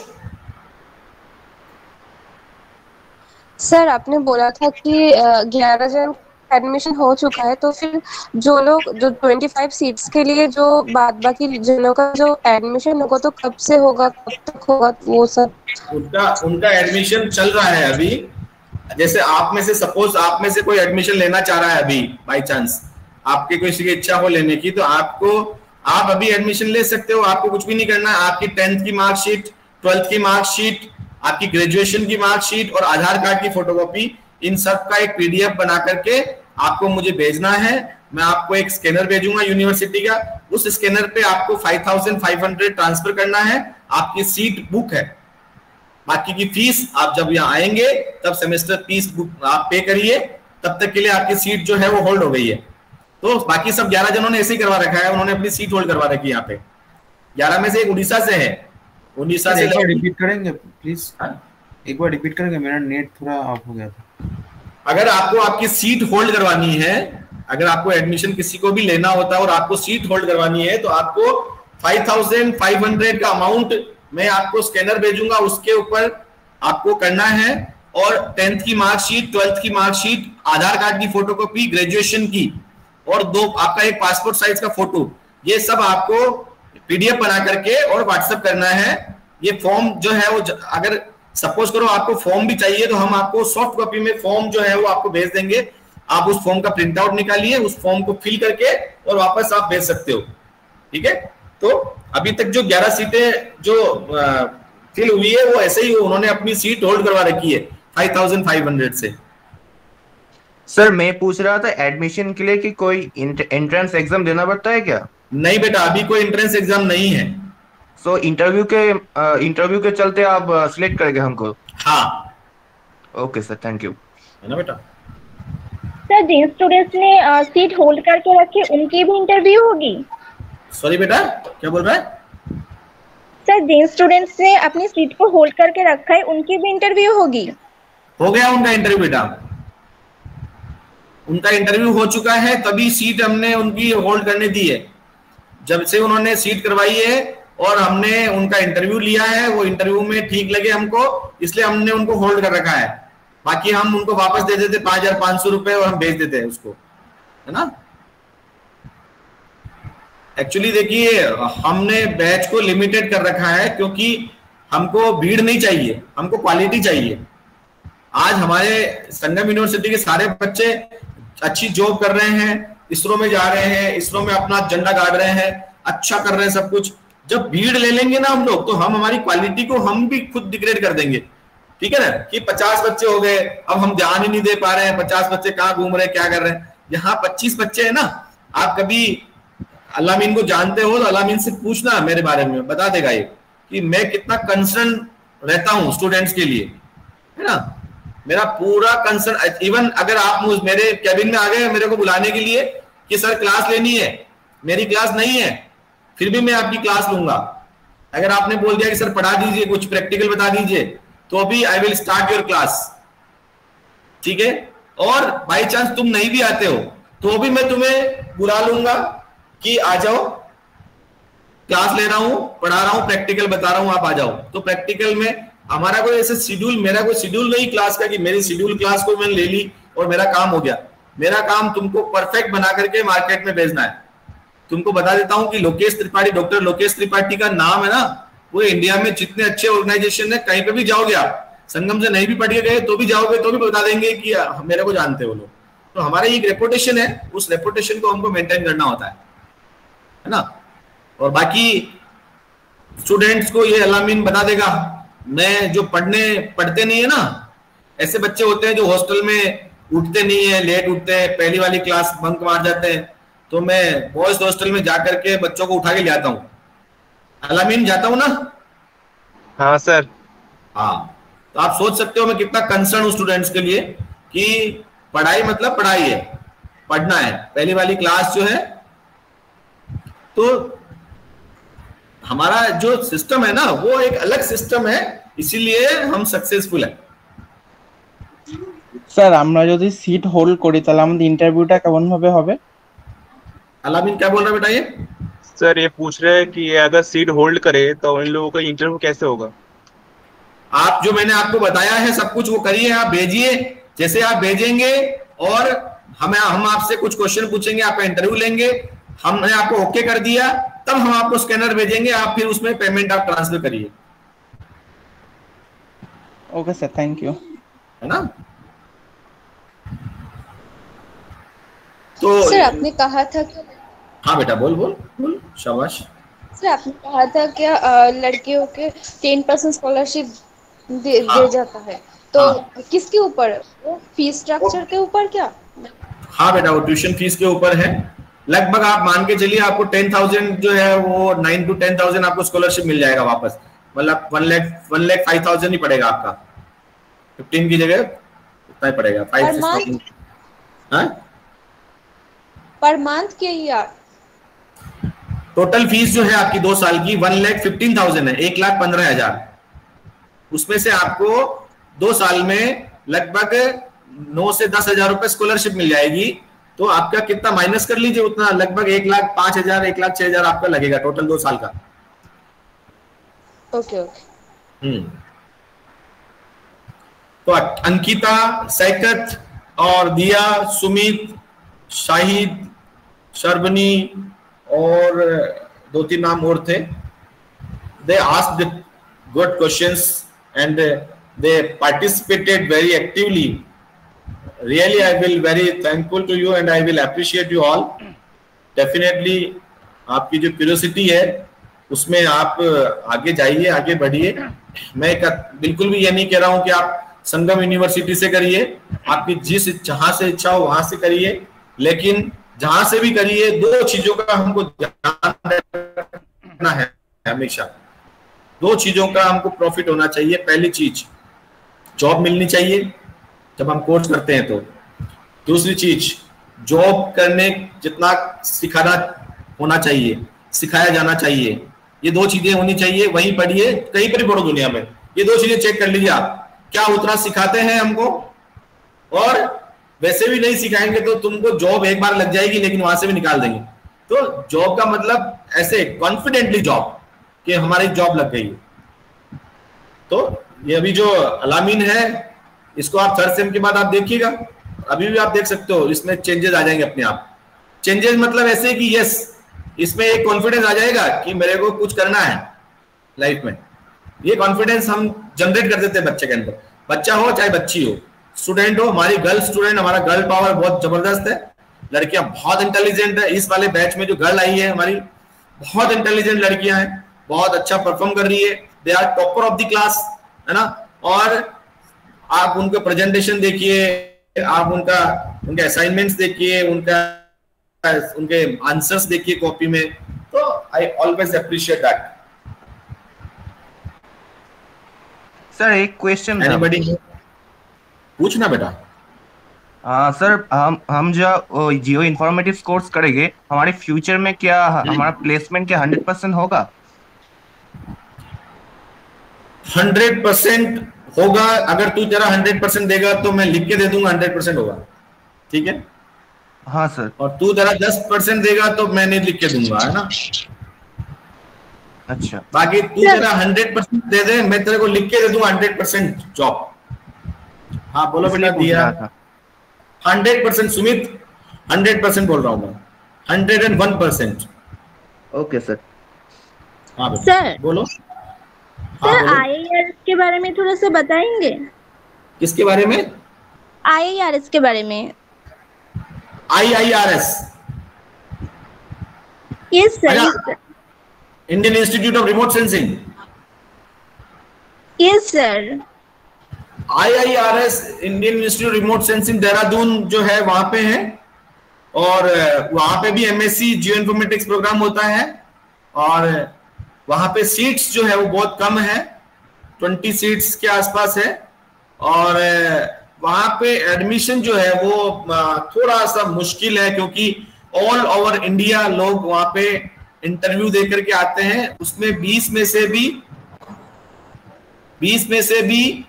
Speaker 11: सर आपने बोला था कि 11 जन एडमिशन हो चुका है, तो फिर जो 25 सीट्स के लिए जो बाद बाकी जनों का जो एडमिशन होगा तो कब से होगा, कब तक होगा वो सब?
Speaker 1: उनका एडमिशन चल रहा है अभी। जैसे आप में से सपोज आप में से कोई एडमिशन लेना चाह रहा है अभी, बाई चांस आपके किसी की इच्छा हो लेने की, तो आप अभी एडमिशन ले सकते हो। आपको कुछ भी नहीं करना है। आपकी 10th की मार्कशीट, 12th की मार्कशीट, आपकी ग्रेजुएशन की मार्कशीट और आधार कार्ड की फोटोकॉपी, इन सब का एक पीडीएफ बना करके आपको मुझे भेजना है। मैं आपको एक स्कैनर भेजूंगा यूनिवर्सिटी का, उस स्कैनर पे आपको 5500 ट्रांसफर करना है। आपकी सीट बुक है, बाकी की फीस आप जब यहाँ आएंगे तब सेमेस्टर फीस आप पे करिए, तब तक के लिए आपकी सीट जो है वो होल्ड हो गई है। तो बाकी सब 11 जनों ने ऐसे ही करवा रखा है, उन्होंने अपनी सीट होल्ड करवा रखी है। यहाँ पे 11 में से एक उड़ीसा से है। उड़ीसा से
Speaker 3: रिपीट करेंगे प्लीज, एक बार रिपीट करेंगे, मेरा नेट थोड़ा ऑफ हो गया था।
Speaker 1: अगर आपको आपकी सीट होल्ड करवानी है, अगर आपको एडमिशन किसी को भी लेना होता है और आपको सीट होल्ड करवानी है, तो आपको 5500 का अमाउंट मैं आपको स्कैनर भेजूंगा, उसके ऊपर आपको करना है। और 10th की मार्कशीट, 12th की मार्कशीट, आधार कार्ड की फोटोकॉपी, ग्रेजुएशन की, और 2 आपका एक पासपोर्ट साइज का फोटो, ये सब आपको पीडीएफ बना करके और व्हाट्सएप करना है। ये फॉर्म जो है वो अगर सपोज करो आपको फॉर्म भी चाहिए तो हम आपको सॉफ्ट कॉपी में फॉर्म जो है वो आपको भेज देंगे। आप उस फॉर्म का प्रिंट आउट निकालिए, उस फॉर्म को फिल करके और वापस आप भेज सकते हो। ठीक है, तो अभी तक जो 11 सीटें जो फिल हुई है वो ऐसे ही उन्होंने अपनी सीट होल्ड करवा रखी है 5500 से।
Speaker 12: सर मैं पूछ रहा था एडमिशन के लिए कि कोई एंट्रेंस एग्जाम देना पड़ता है क्या?
Speaker 1: नहीं बेटा, अभी कोई एंट्रेंस एग्जाम नहीं है।
Speaker 12: सो इंटरव्यू के चलते आप सिलेक्ट करेंगे हमको?
Speaker 1: हाँ।
Speaker 12: Okay sir, thank you.
Speaker 1: है ना बेटा?
Speaker 10: सर जिन स्टूडेंट्स ने सीट होल्ड करके रखी उनकी भी इंटरव्यू होगी?
Speaker 1: सॉरी बेटा, क्या बोल रहा है?
Speaker 10: सर जिन स्टूडेंट्स ने अपनी सीट को होल्ड करके रखा है उनकी भी इंटरव्यू होगी?
Speaker 1: हो गया उनका इंटरव्यू बेटा, उनका इंटरव्यू हो चुका है, तभी सीट हमने उनकी होल्ड करने दी है। जब से उन्होंने सीट करवाई है और हमने उनका इंटरव्यू लिया है, वो इंटरव्यू में ठीक लगे हमको, इसलिए हमने उनको होल्ड कर रखा है। बाकी हम उनको वापस दे देते 5500 रुपए और हम भेज देते हैं उसको, है ना। एक्चुअली देखिए हमने बैच को लिमिटेड कर रखा है क्योंकि हमको भीड़ नहीं चाहिए, हमको क्वालिटी चाहिए। आज हमारे संगम यूनिवर्सिटी के सारे बच्चे अच्छी जॉब कर रहे हैं, इसरो में जा रहे हैं, इसरो में अपना झंडा गाड़ रहे हैं, अच्छा कर रहे हैं सब कुछ। जब भीड़ ले लेंगे ना हम लोग तो हम हमारी क्वालिटी को हम भी खुद डिग्रेड कर देंगे। ठीक है ना, कि 50 बच्चे हो गए, अब हम ध्यान ही नहीं दे पा रहे हैं, 50 बच्चे कहाँ घूम रहे हैं, क्या कर रहे हैं। यहाँ 25 बच्चे हैं ना, आप कभी अलामीन को जानते हो तो अलामीन से पूछना मेरे बारे में, बता देगा ये कि मैं कितना कंसर्न रहता हूँ स्टूडेंट्स के लिए, है ना। मेरा पूरा कंसर्न, इवन अगर आप मेरे कैबिन में आ गए मेरे को बुलाने के लिए कि सर क्लास लेनी है, मेरी क्लास नहीं है, फिर भी मैं आपकी क्लास लूंगा। अगर आपने बोल दिया कि सर पढ़ा दीजिए, कुछ प्रैक्टिकल बता दीजिए, तो भी I will start your class. ठीक है, और बाई चांस तुम नहीं भी आते हो तो भी मैं तुम्हें बुला लूंगा कि आ जाओ, क्लास ले रहा हूं, पढ़ा रहा हूं, प्रैक्टिकल बता रहा हूं, आप आ जाओ। तो प्रैक्टिकल में हमारा कोई ऐसे शेड्यूल, मेरा कोई शेड्यूल नहीं क्लास का कि मेरी शेड्यूल क्लास को मैंने ले ली और मेरा काम हो गया। मेरा काम तुमको परफेक्ट बना करके मार्केट में भेजना है। तुमको बता देता हूं कि लोकेश त्रिपाठी, डॉक्टर लोकेश त्रिपाठी का नाम है ना, वो इंडिया में जितने अच्छे ऑर्गेनाइजेशन है, कहीं पे भी जाओगे आप, संगम से नहीं भी पढ़ के गए तो भी जाओगे तो भी बता देंगे कि मेरे को जानते हो लोग। तो हमारा एक रेपुटेशन है, उस रेपुटेशन को हमको मेंटेन करना होता है ना। और बाकी स्टूडेंट्स को ये अलामीन बता देगा, मैं जो पढ़ते नहीं है ना, ऐसे बच्चे होते हैं जो हॉस्टल में उठते नहीं है, लेट उठते हैं, पहली वाली क्लास बंक मार जाते हैं, तो मैं बॉयज हॉस्टल में जाकर के बच्चों को उठा के ले आता हूँ। अलामीन जाता हूँ ना?
Speaker 8: हाँ सर।
Speaker 1: हाँ, तो आप सोच सकते हो मैं कितना कंसर्न हूँ स्टूडेंट्स के लिए कि पढ़ाई मतलब पढ़ाई है, पढ़ना है। पहली वाली क्लास जो है, तो हमारा जो सिस्टम है ना वो एक अलग सिस्टम है, इसीलिए हम सक्सेसफुल है।
Speaker 13: স্যার আমরা যদি সিট হোল্ড করি তাহলে আমাদের ইন্টারভিউটা কেমন ভাবে হবে?
Speaker 1: अलामीन क्या बोल रहा है बेटा? ये
Speaker 8: सर ये पूछ रहे हैं कि अगर सीट होल्ड करे तो इन लोगों का इंटरव्यू कैसे होगा?
Speaker 1: आप जो मैंने आपको बताया है सब कुछ वो करिए, आप भेजिए। जैसे आप भेजेंगे और हम आपसे कुछ क्वेश्चन पूछेंगे, आपका इंटरव्यू लेंगे, हमने आपको ओके कर दिया, तब हम आपको स्कैनर भेजेंगे, आप फिर उसमें पेमेंट आप ट्रांसफर करिए।
Speaker 13: Okay sir, thank you.
Speaker 1: है ना। तो
Speaker 11: सर आपने कहा था कि,
Speaker 1: हाँ बेटा बोल बोल बोल, शाबाश।
Speaker 11: सर आपने कहा था क्या लड़कियों के 10% स्कॉलरशिप दे जाता है, तो किसके ऊपर? फीस स्ट्रक्चर के ऊपर क्या?
Speaker 1: हाँ बेटा, वो ट्यूशन फीस के ऊपर है। लगभग आप मान के चलिए आपको 10,000 जो है वो 9 to 10,000 आपको स्कॉलरशिप मिल जाएगा वापस, मतलब 1,05,000 ही पड़ेगा आपका, 15 की जगह उतना ही पड़ेगा, 5,000। हाँ
Speaker 11: पर मंथ के या
Speaker 1: टोटल फीस जो है आपकी 2 साल की 1,15,000 है, 1,15,000। उसमें से आपको 2 साल में लगभग 9 से 10,000 रुपए स्कॉलरशिप मिल जाएगी। तो आपका कितना माइनस कर लीजिए, उतना लगभग 1,05,000 1,06,000 आपका लगेगा टोटल 2 साल का।
Speaker 11: Okay okay.
Speaker 1: तो अंकिता, सैकत और दिया, सुमित, शाहिद, शर्बनी और 2-3 नाम और थे. They asked good questions and they participated very actively. Really, I will very thankful to you and I will appreciate you all. Definitely, आपकी जो क्यूरियोसिटी है उसमें आप आगे जाइए, आगे बढ़िए. मैं बिल्कुल भी ये नहीं कह रहा हूं कि आप संगम यूनिवर्सिटी से करिए, आपकी जहां से इच्छा हो वहां से करिए, लेकिन जहां से भी करिए 2 चीजों का हमको ध्यान रखना है हमेशा. 2 चीजों का हमको प्रॉफिट होना चाहिए. पहली चीज, जॉब मिलनी चाहिए जब हम कोर्स करते हैं तो. दूसरी चीज, जॉब करने जितना सिखाना होना चाहिए, सिखाया जाना चाहिए. ये 2 चीजें होनी चाहिए. वहीं पढ़िए, कहीं पर भी पढ़ो दुनिया में, ये 2 चीजें चेक कर लीजिए आप, क्या उतना सिखाते हैं हमको. और वैसे भी नहीं सिखाएंगे तो तुमको जॉब एक बार लग जाएगी लेकिन वहां से भी निकाल देंगे. तो जॉब का मतलब ऐसे कॉन्फिडेंटली जॉब, कि हमारी जॉब लग गई. तो ये अभी जो अलामीन है इसको आप 3rd सेम के बाद आप देखिएगा, अभी भी आप देख सकते हो, इसमें चेंजेस आ जाएंगे अपने आप. चेंजेस मतलब ऐसे कि यस, इसमें एक कॉन्फिडेंस आ जाएगा कि मेरे को कुछ करना है लाइफ में. ये कॉन्फिडेंस हम जनरेट कर देते हैं बच्चे के अंदर. बच्चा हो चाहे बच्ची हो, स्टूडेंट हो, हमारी गर्ल स्टूडेंट, हमारा गर्ल पावर बहुत जबरदस्त है. लड़कियां बहुत इंटेलिजेंट है. इस वाले बैच में जो गर्ल आई है हमारी, बहुत इंटेलिजेंट लड़कियां हैं, बहुत अच्छा परफॉर्म कर रही है. They are topper of the class, है ना. और आप उनके प्रेजेंटेशन देखिए, आप उनके असाइनमेंट्स देखिए, उनके आंसर्स देखिए कॉपी में. तो I always appreciate that.
Speaker 12: Sir एक क्वेश्चन
Speaker 1: एनीबॉडी पूछना बेटा.
Speaker 12: सर हम जो जियो इन्फॉर्मेटिक्स कोर्स करेंगे, हमारे फ्यूचर में क्या हमारा प्लेसमेंट क्या 100% होगा?
Speaker 1: 100% होगा. अगर तू तेरा 100% देगा तो मैं लिख के दे दूंगा 100% होगा. ठीक है.
Speaker 12: हाँ सर.
Speaker 1: और तू तेरा 10% देगा तो मैं नहीं लिख के दूंगा, है ना.
Speaker 12: अच्छा.
Speaker 1: बाकी तू तेरा 100% दे दे, मैं तेरे को लिख के दे दूंगा 100% जॉब. हाँ बोलो बेटा. दिया 100% सुमित, 100% बोल रहा हूँ मैं, 101%.
Speaker 12: Okay sir.
Speaker 1: हाँ
Speaker 10: सर
Speaker 1: बोलो.
Speaker 10: सर IIRS के बारे में थोड़ा सा बताएंगे?
Speaker 1: किसके बारे में?
Speaker 10: IIRS के बारे में.
Speaker 1: IIRS?
Speaker 10: Yes sir.
Speaker 1: Indian institute of remote sensing.
Speaker 10: Yes sir.
Speaker 1: IIRS Indian institute remote sensing Dehradun जो है वहां पे है. और वहां पे भी MSc जियो इन्फॉर्मेटिक्स प्रोग्राम होता है. और वहां पे सीट्स जो है वो बहुत कम है, 20 सीट्स के आसपास है. और वहां पे एडमिशन जो है वो थोड़ा सा मुश्किल है, क्योंकि ऑल ओवर इंडिया लोग वहां पे इंटरव्यू दे करके आते हैं. उसमें 20 में से भी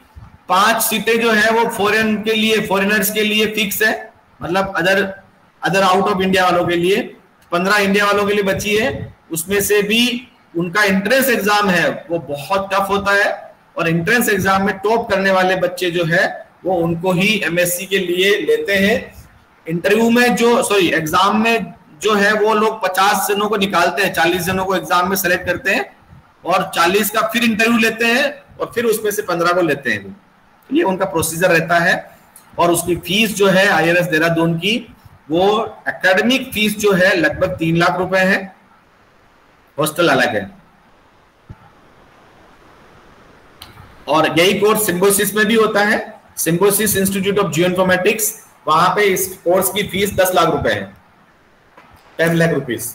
Speaker 1: 5 सीटें जो है वो फॉरेनर्स के लिए फिक्स है. मतलब अदर आउट ऑफ इंडिया वालों के लिए 15 इंडिया वालों के लिए बची है. उसमें से भी उनका एंट्रेंस एग्जाम है वो बहुत टफ होता है. और एंट्रेंस एग्जाम में टॉप करने वाले बच्चे जो है वो उनको ही MSc के लिए लेते हैं. इंटरव्यू में एग्जाम में जो है वो लोग 50 जनों को निकालते हैं, 40 जनों को एग्जाम में सेलेक्ट करते हैं और 40 का फिर इंटरव्यू लेते हैं और फिर उसमें से 15 को लेते हैं. ये उनका प्रोसीजर रहता है. और उसकी फीस जो है IIRS देहरादून की, वो एकेडमिक फीस जो है लगभग 3 लाख रुपए है. हॉस्टल अलग है. और यही कोर्स सिम्बोसिस में भी होता है. Symbiosis institute of geo informatics, वहां पे इस कोर्स की फीस 10 लाख रुपए है, 10 लाख रुपीज.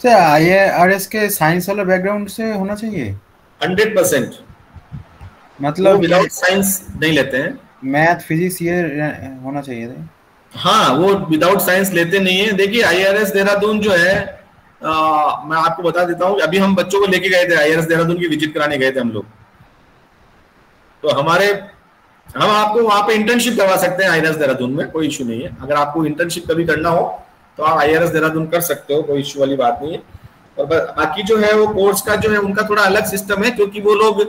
Speaker 3: IIRS के साइंस वाला बैकग्राउंड से होना चाहिए
Speaker 1: 100%.
Speaker 3: मतलब
Speaker 1: विदाउट साइंस नहीं लेते हैं.
Speaker 3: मैथ फिजिक्स ये होना चाहिए था.
Speaker 1: हाँ, वो विदाउट साइंस लेते नहीं है. देखिए IIRS देहरादून जो है, मैं आपको बता देता हूँ. अभी हम बच्चों को लेके गए थे IIRS देहरादून की विजिट कराने गए थे हम लोग. तो हम आपको वहां पे इंटर्नशिप करवा सकते हैं IIRS देहरादून में, कोई इशू नहीं है. अगर आपको इंटर्नशिप कभी करना हो तो आप IIRS देहरादून कर सकते हो, कोई इशू वाली बात नहीं है. और बाकी जो है वो कोर्स का जो है उनका थोड़ा अलग सिस्टम है, क्योंकि वो लोग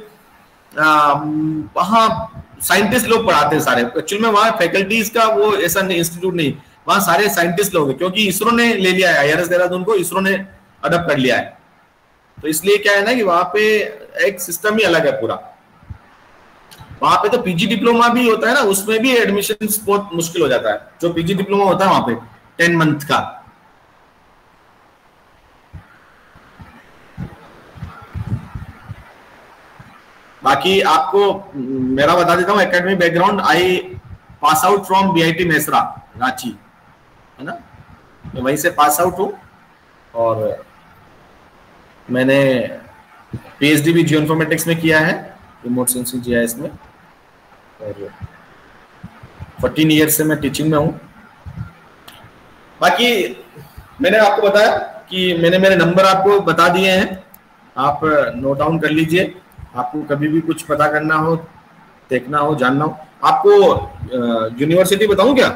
Speaker 1: वहाँ साइंटिस्ट लोग पढ़ाते हैं सारे। एक्चुअल में वहाँ फैकल्टीज का वो ऐसा इंस्टीट्यूट नहीं, वहाँ सारे साइंटिस्ट लोग हैं, क्योंकि इसरो ने ले लिया है IRS देहरादून को, इसरो ने अडॉप्ट कर लिया है। तो इसलिए क्या है ना कि वहाँ पे एक सिस्टम ही अलग है पूरा। वहाँ पे तो PG डिप्लोमा भी होता है ना, उसमें भी एडमिशन बहुत मुश्किल हो जाता है। जो PG डिप्लोमा होता है वहाँ पे 10 मंथ का। बाकी आपको मेरा बता देता हूँ academic background. I pass out from BIT Mesra Ranchi, है ना, मैं वहीं से पास आउट हूँ। और मैंने PhD भी जियो इन्फॉर्मेटिक्स में किया है, रिमोट सेंसिंग GIS में, और 14 ईयर्स से मैं टीचिंग में हूँ। बाकी मैंने आपको बताया कि मैंने मेरे नंबर आपको बता दिए हैं, आप नोट डाउन कर लीजिए। आपको कभी भी कुछ पता करना हो, देखना हो, जानना हो। आपको यूनिवर्सिटी बताऊं क्या?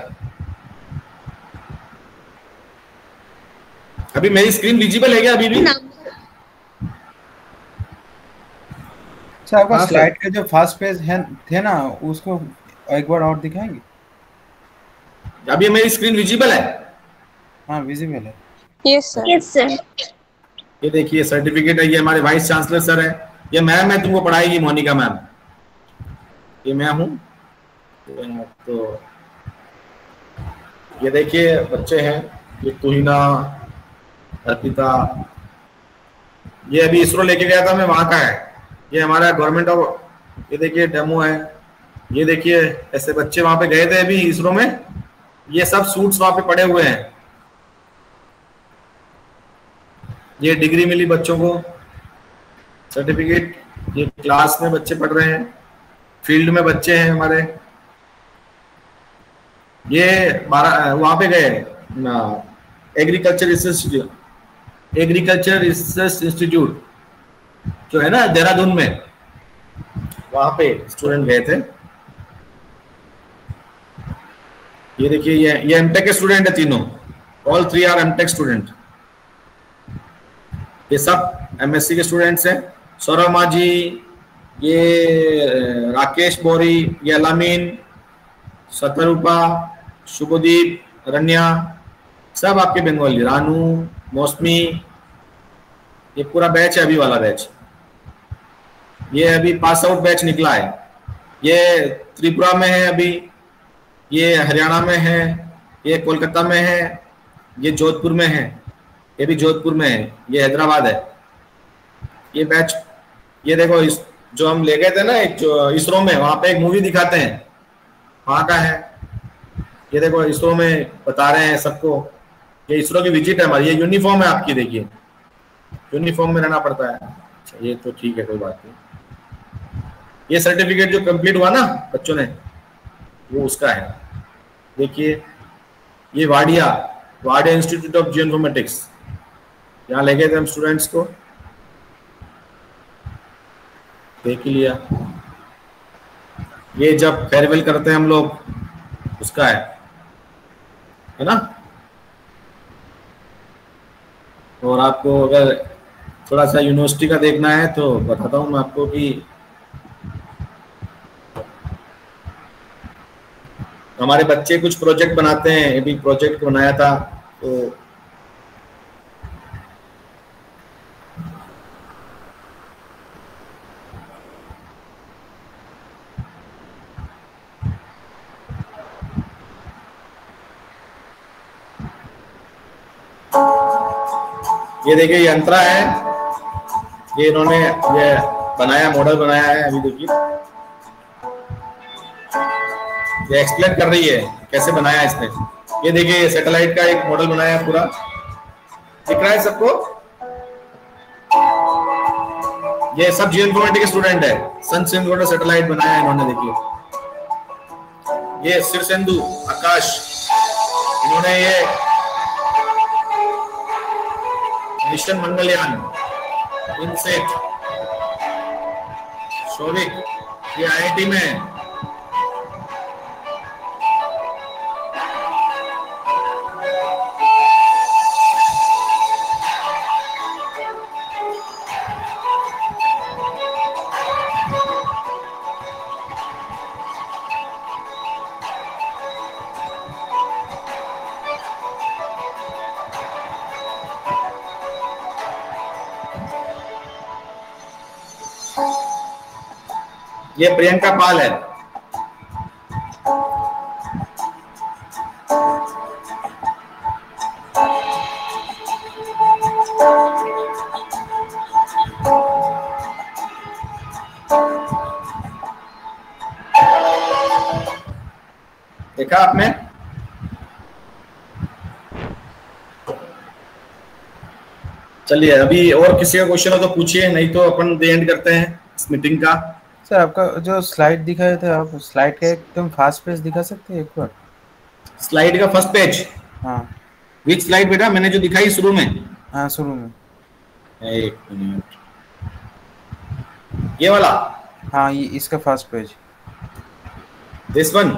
Speaker 1: अभी मेरी स्क्रीन विजिबल है क्या अभी भी?
Speaker 3: अच्छा, आपका स्लाइड के जो फर्स्ट पेज है थे ना, उसको एक बार और दिखाएंगे?
Speaker 1: अभी मेरी स्क्रीन विजिबल है?
Speaker 3: हाँ विजिबल है।
Speaker 11: Yes sir. Yes sir.
Speaker 1: ये देखिए सर्टिफिकेट है, ये हमारे वाइस चांसलर सर है, ये मैम है तुमको पढ़ाएगी मोनिका मैम, ये मैं हूँ। तो ये देखिए बच्चे हैं, ये तुहिना, अर्पिता, ये अभी इसरो लेके गया था मैं, वहाँ का है। ये हमारा गवर्नमेंट ऑफ, ये देखिए डेमो है। ये देखिए ऐसे बच्चे वहाँ पे गए थे अभी इसरो में, ये सब सूट्स वहाँ पे पड़े हुए हैं। ये डिग्री मिली बच्चों को, सर्टिफिकेट, ये क्लास में बच्चे पढ़ रहे हैं, फील्ड में बच्चे हैं हमारे। ये वहां पे गए एग्रीकल्चर रिसर्च इंस्टीट्यूट जो है ना देहरादून में, वहां पे स्टूडेंट गए थे। ये देखिए ये एमटेक के स्टूडेंट है तीनों, ऑल 3 आर एमटेक स्टूडेंट। ये सब MSc के स्टूडेंट्स हैं। सौरभ माझी, ये राकेश बोरी, ये अलामीन, सतरूपा, शुभदीप, रन्या, सब आपके बंगाली, रानू, मौसमी, ये पूरा बैच है अभी वाला बैच। ये अभी पास आउट बैच निकला है। ये त्रिपुरा में है अभी, ये हरियाणा में है, ये कोलकाता में है, ये जोधपुर में है, ये भी जोधपुर में है, ये हैदराबाद है। ये बैच, ये देखो इस जो हम ले गए थे ना एक जो इसरो में, वहां पे एक मूवी दिखाते हैं, वहां का है। ये देखो इसरो में बता रहे हैं सबको, ये इसरो की विजिट है हमारी। ये यूनिफॉर्म है आपकी, देखिए यूनिफॉर्म में रहना पड़ता है। अच्छा ये तो ठीक है, कोई बात नहीं। ये सर्टिफिकेट जो कंप्लीट हुआ ना बच्चों ने, वो उसका है। देखिए ये Wadia institute of geo informatics, यहाँ ले गए थे हम स्टूडेंट्स को, देख लिया। ये जब फेयरवेल करते हैं हम लोग, उसका है ना। और आपको अगर थोड़ा सा यूनिवर्सिटी का देखना है तो बताता हूँ मैं आपको कि हमारे बच्चे कुछ प्रोजेक्ट बनाते हैं। अभी प्रोजेक्ट बनाया था तो ये देखिए ये यंत्रा है, ये इन्होंने ये बनाया, मॉडल बनाया है। अभी देखिए ये एक्सप्लेन कर रही है कैसे बनाया इसने। ये देखिए ये सैटेलाइट का एक मॉडल बनाया है पूरा, दिख रहा है सबको। ये सब जियो इन्फॉर्मेटिक्स के स्टूडेंट है। सन सिंह सैटेलाइट बनाया है इन्होंने, देखिए। ये सिरसेंदु आकाश, इन्होंने ये मिशन मंगलयान, इनसेट, शौविक, ये IIT में है। ये प्रियंका पाल है। देखा आपने? चलिए अभी और किसी का क्वेश्चन हो तो पूछिए, नहीं तो अपन दे एंड करते हैं इस मीटिंग का।
Speaker 3: सर आपका जो स्लाइड दिखाए थे, आप स्लाइड का एकदम फास्ट पेज दिखा सकते हैं एक बार?
Speaker 1: स्लाइड का फर्स्ट पेज?
Speaker 3: हाँ।
Speaker 1: विच स्लाइड बेटा? मैंने जो दिखाई शुरू में?
Speaker 3: हाँ शुरू में।
Speaker 1: एक मिनट, ये वाला?
Speaker 3: हाँ ये इसका फर्स्ट पेज।
Speaker 1: This one?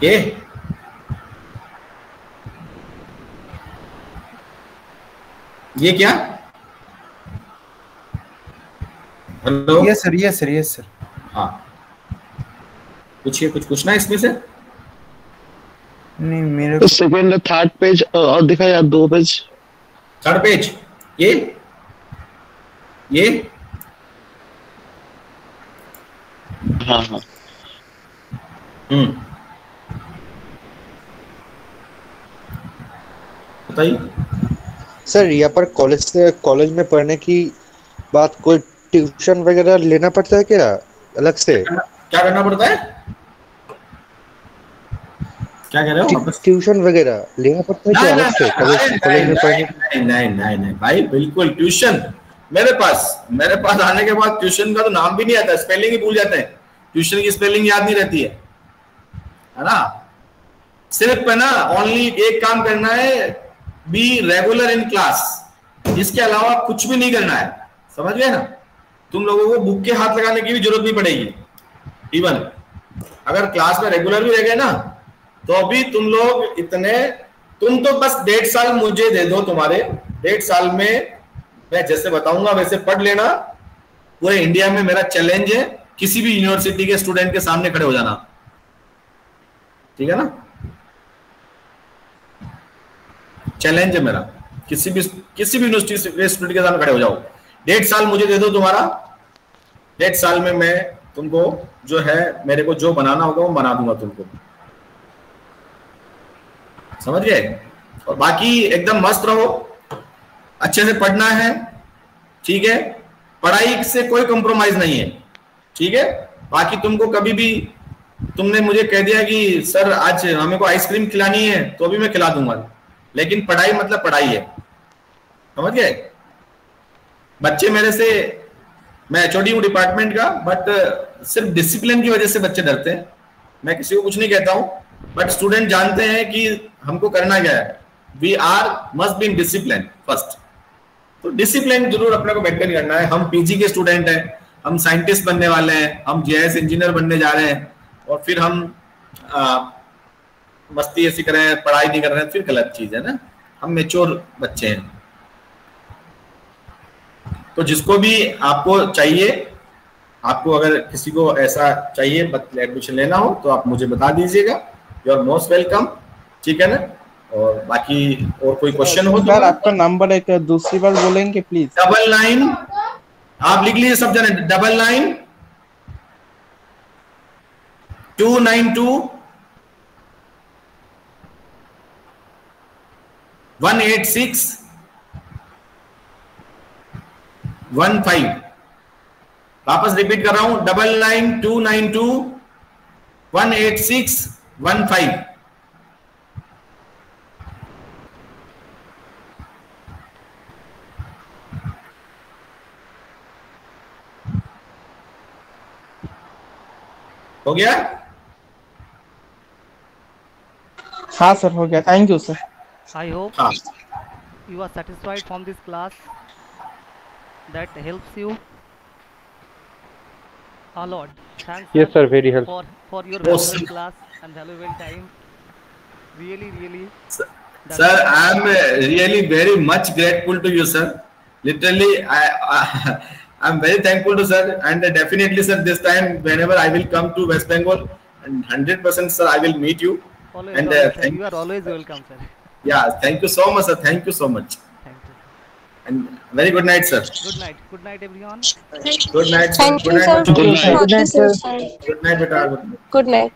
Speaker 1: ये क्या? Hello?
Speaker 3: Yes sir, yes sir, yes sir.
Speaker 1: हाँ पूछिए, कुछ पूछना है इसमें से?
Speaker 3: नहीं मेरे
Speaker 5: तो सेकंड थर्ड पेज और दिखा यार, 2 पेज।
Speaker 1: Third page? ये
Speaker 5: हाँ हाँ।
Speaker 1: बताइए
Speaker 14: सर। यहाँ पर कॉलेज में पढ़ने की बात, कोई ट्यूशन वगैरह लेना पड़ता है क्या अलग से?
Speaker 1: क्या करना पड़ता है? क्या कह रहे हो?
Speaker 14: ट्यूशन वगैरह लेना पड़ता है क्या अलग से कॉलेज में पढ़ने?
Speaker 1: नहीं भाई, बिल्कुल ट्यूशन मेरे पास आने के बाद ट्यूशन का तो नाम भी नहीं आता, स्पेलिंग ही भूल जाते हैं, ट्यूशन की स्पेलिंग याद नहीं रहती है ना। सिर्फ है ना ओनली एक काम करना है, बी रेगुलर इन क्लास, इसके अलावा कुछ भी नहीं करना है, समझ गए ना? तुम लोगों को बुक के हाथ लगाने की भी जरूरत नहीं पड़ेगी। इवन अगर क्लास में रेगुलर भी रह गए ना तो अभी तुम लोग तुम तो बस 1.5 साल मुझे दे दो, तुम्हारे 1.5 साल में मैं जैसे बताऊंगा वैसे पढ़ लेना। पूरे इंडिया में मेरा चैलेंज है, किसी भी यूनिवर्सिटी के स्टूडेंट के सामने खड़े हो जाना, ठीक है ना? चैलेंज है मेरा, किसी भी यूनिवर्सिटी के स्टूडेंट के सामने खड़े हो जाओ। 1.5 साल मुझे दे दो तुम्हारा, 1.5 साल में मैं तुमको जो है, मेरे को जो बनाना होगा वो बना दूंगा तुमको, समझ गए? और बाकी एकदम मस्त रहो, अच्छे से पढ़ना है, ठीक है? पढ़ाई से कोई कंप्रोमाइज नहीं है, ठीक है? बाकी तुमको कभी भी तुमने मुझे कह दिया कि सर आज हमें को आइसक्रीम खिलानी है तो भी मैं खिला दूंगा, लेकिन पढ़ाई मतलब पढ़ाई है, समझ गए? बच्चे मेरे से, मैं एचओडी हूँ डिपार्टमेंट का, बट सिर्फ डिसिप्लिन की वजह से बच्चे डरते हैं। मैं किसी को कुछ नहीं कहता हूँ, बट स्टूडेंट जानते हैं कि हमको करना क्या है। We are must be in discipline first, तो डिसिप्लिन जरूर अपने को मेंटेन करना है। हम पीजी के स्टूडेंट हैं, हम साइंटिस्ट बनने वाले हैं, हम जीआईएस इंजीनियर बनने जा रहे हैं, और फिर हम मस्ती ऐसी कर रहे हैं, पढ़ाई नहीं कर रहे हैं, फिर गलत चीज है ना। हम मेच्योर बच्चे हैं। तो जिसको भी आपको चाहिए, आपको अगर किसी को ऐसा चाहिए एडमिशन लेना हो तो आप मुझे बता दीजिएगा, यू आर मोस्ट वेलकम, ठीक है ना? और बाकी और कोई क्वेश्चन हो तो
Speaker 13: सर आपका नंबर एक दूसरी बार बोलेंगे प्लीज?
Speaker 1: 99, आप लिख लीजिए सब जने, 99 292 186 15। वापस रिपीट कर रहा हूं, 99 292 186 15। हो गया?
Speaker 13: हाँ सर हो गया, thank you sir.
Speaker 2: I hope you are satisfied from this class that helps you a lot. Thanks
Speaker 7: Yes sir, very helpful.
Speaker 2: for your valuable class and valuable time. Really
Speaker 1: sir, I am really very much grateful to you sir. Literally I am very thankful to sir, and definitely sir this time whenever I will come to West Bengal, and 100% sir I will meet you.
Speaker 2: Always,
Speaker 1: and
Speaker 2: you are always welcome sir.
Speaker 1: Yeah, thank you so much sir, thank you so much.
Speaker 2: Thank you.
Speaker 1: And very good night, sir.
Speaker 2: Good night. Good night, everyone.
Speaker 1: Good night, sir.
Speaker 11: Thank
Speaker 1: Good
Speaker 11: you,
Speaker 1: night,
Speaker 11: sir.
Speaker 1: Bachcho.
Speaker 4: Good night, sir.
Speaker 1: Good night, beta.
Speaker 11: Good night.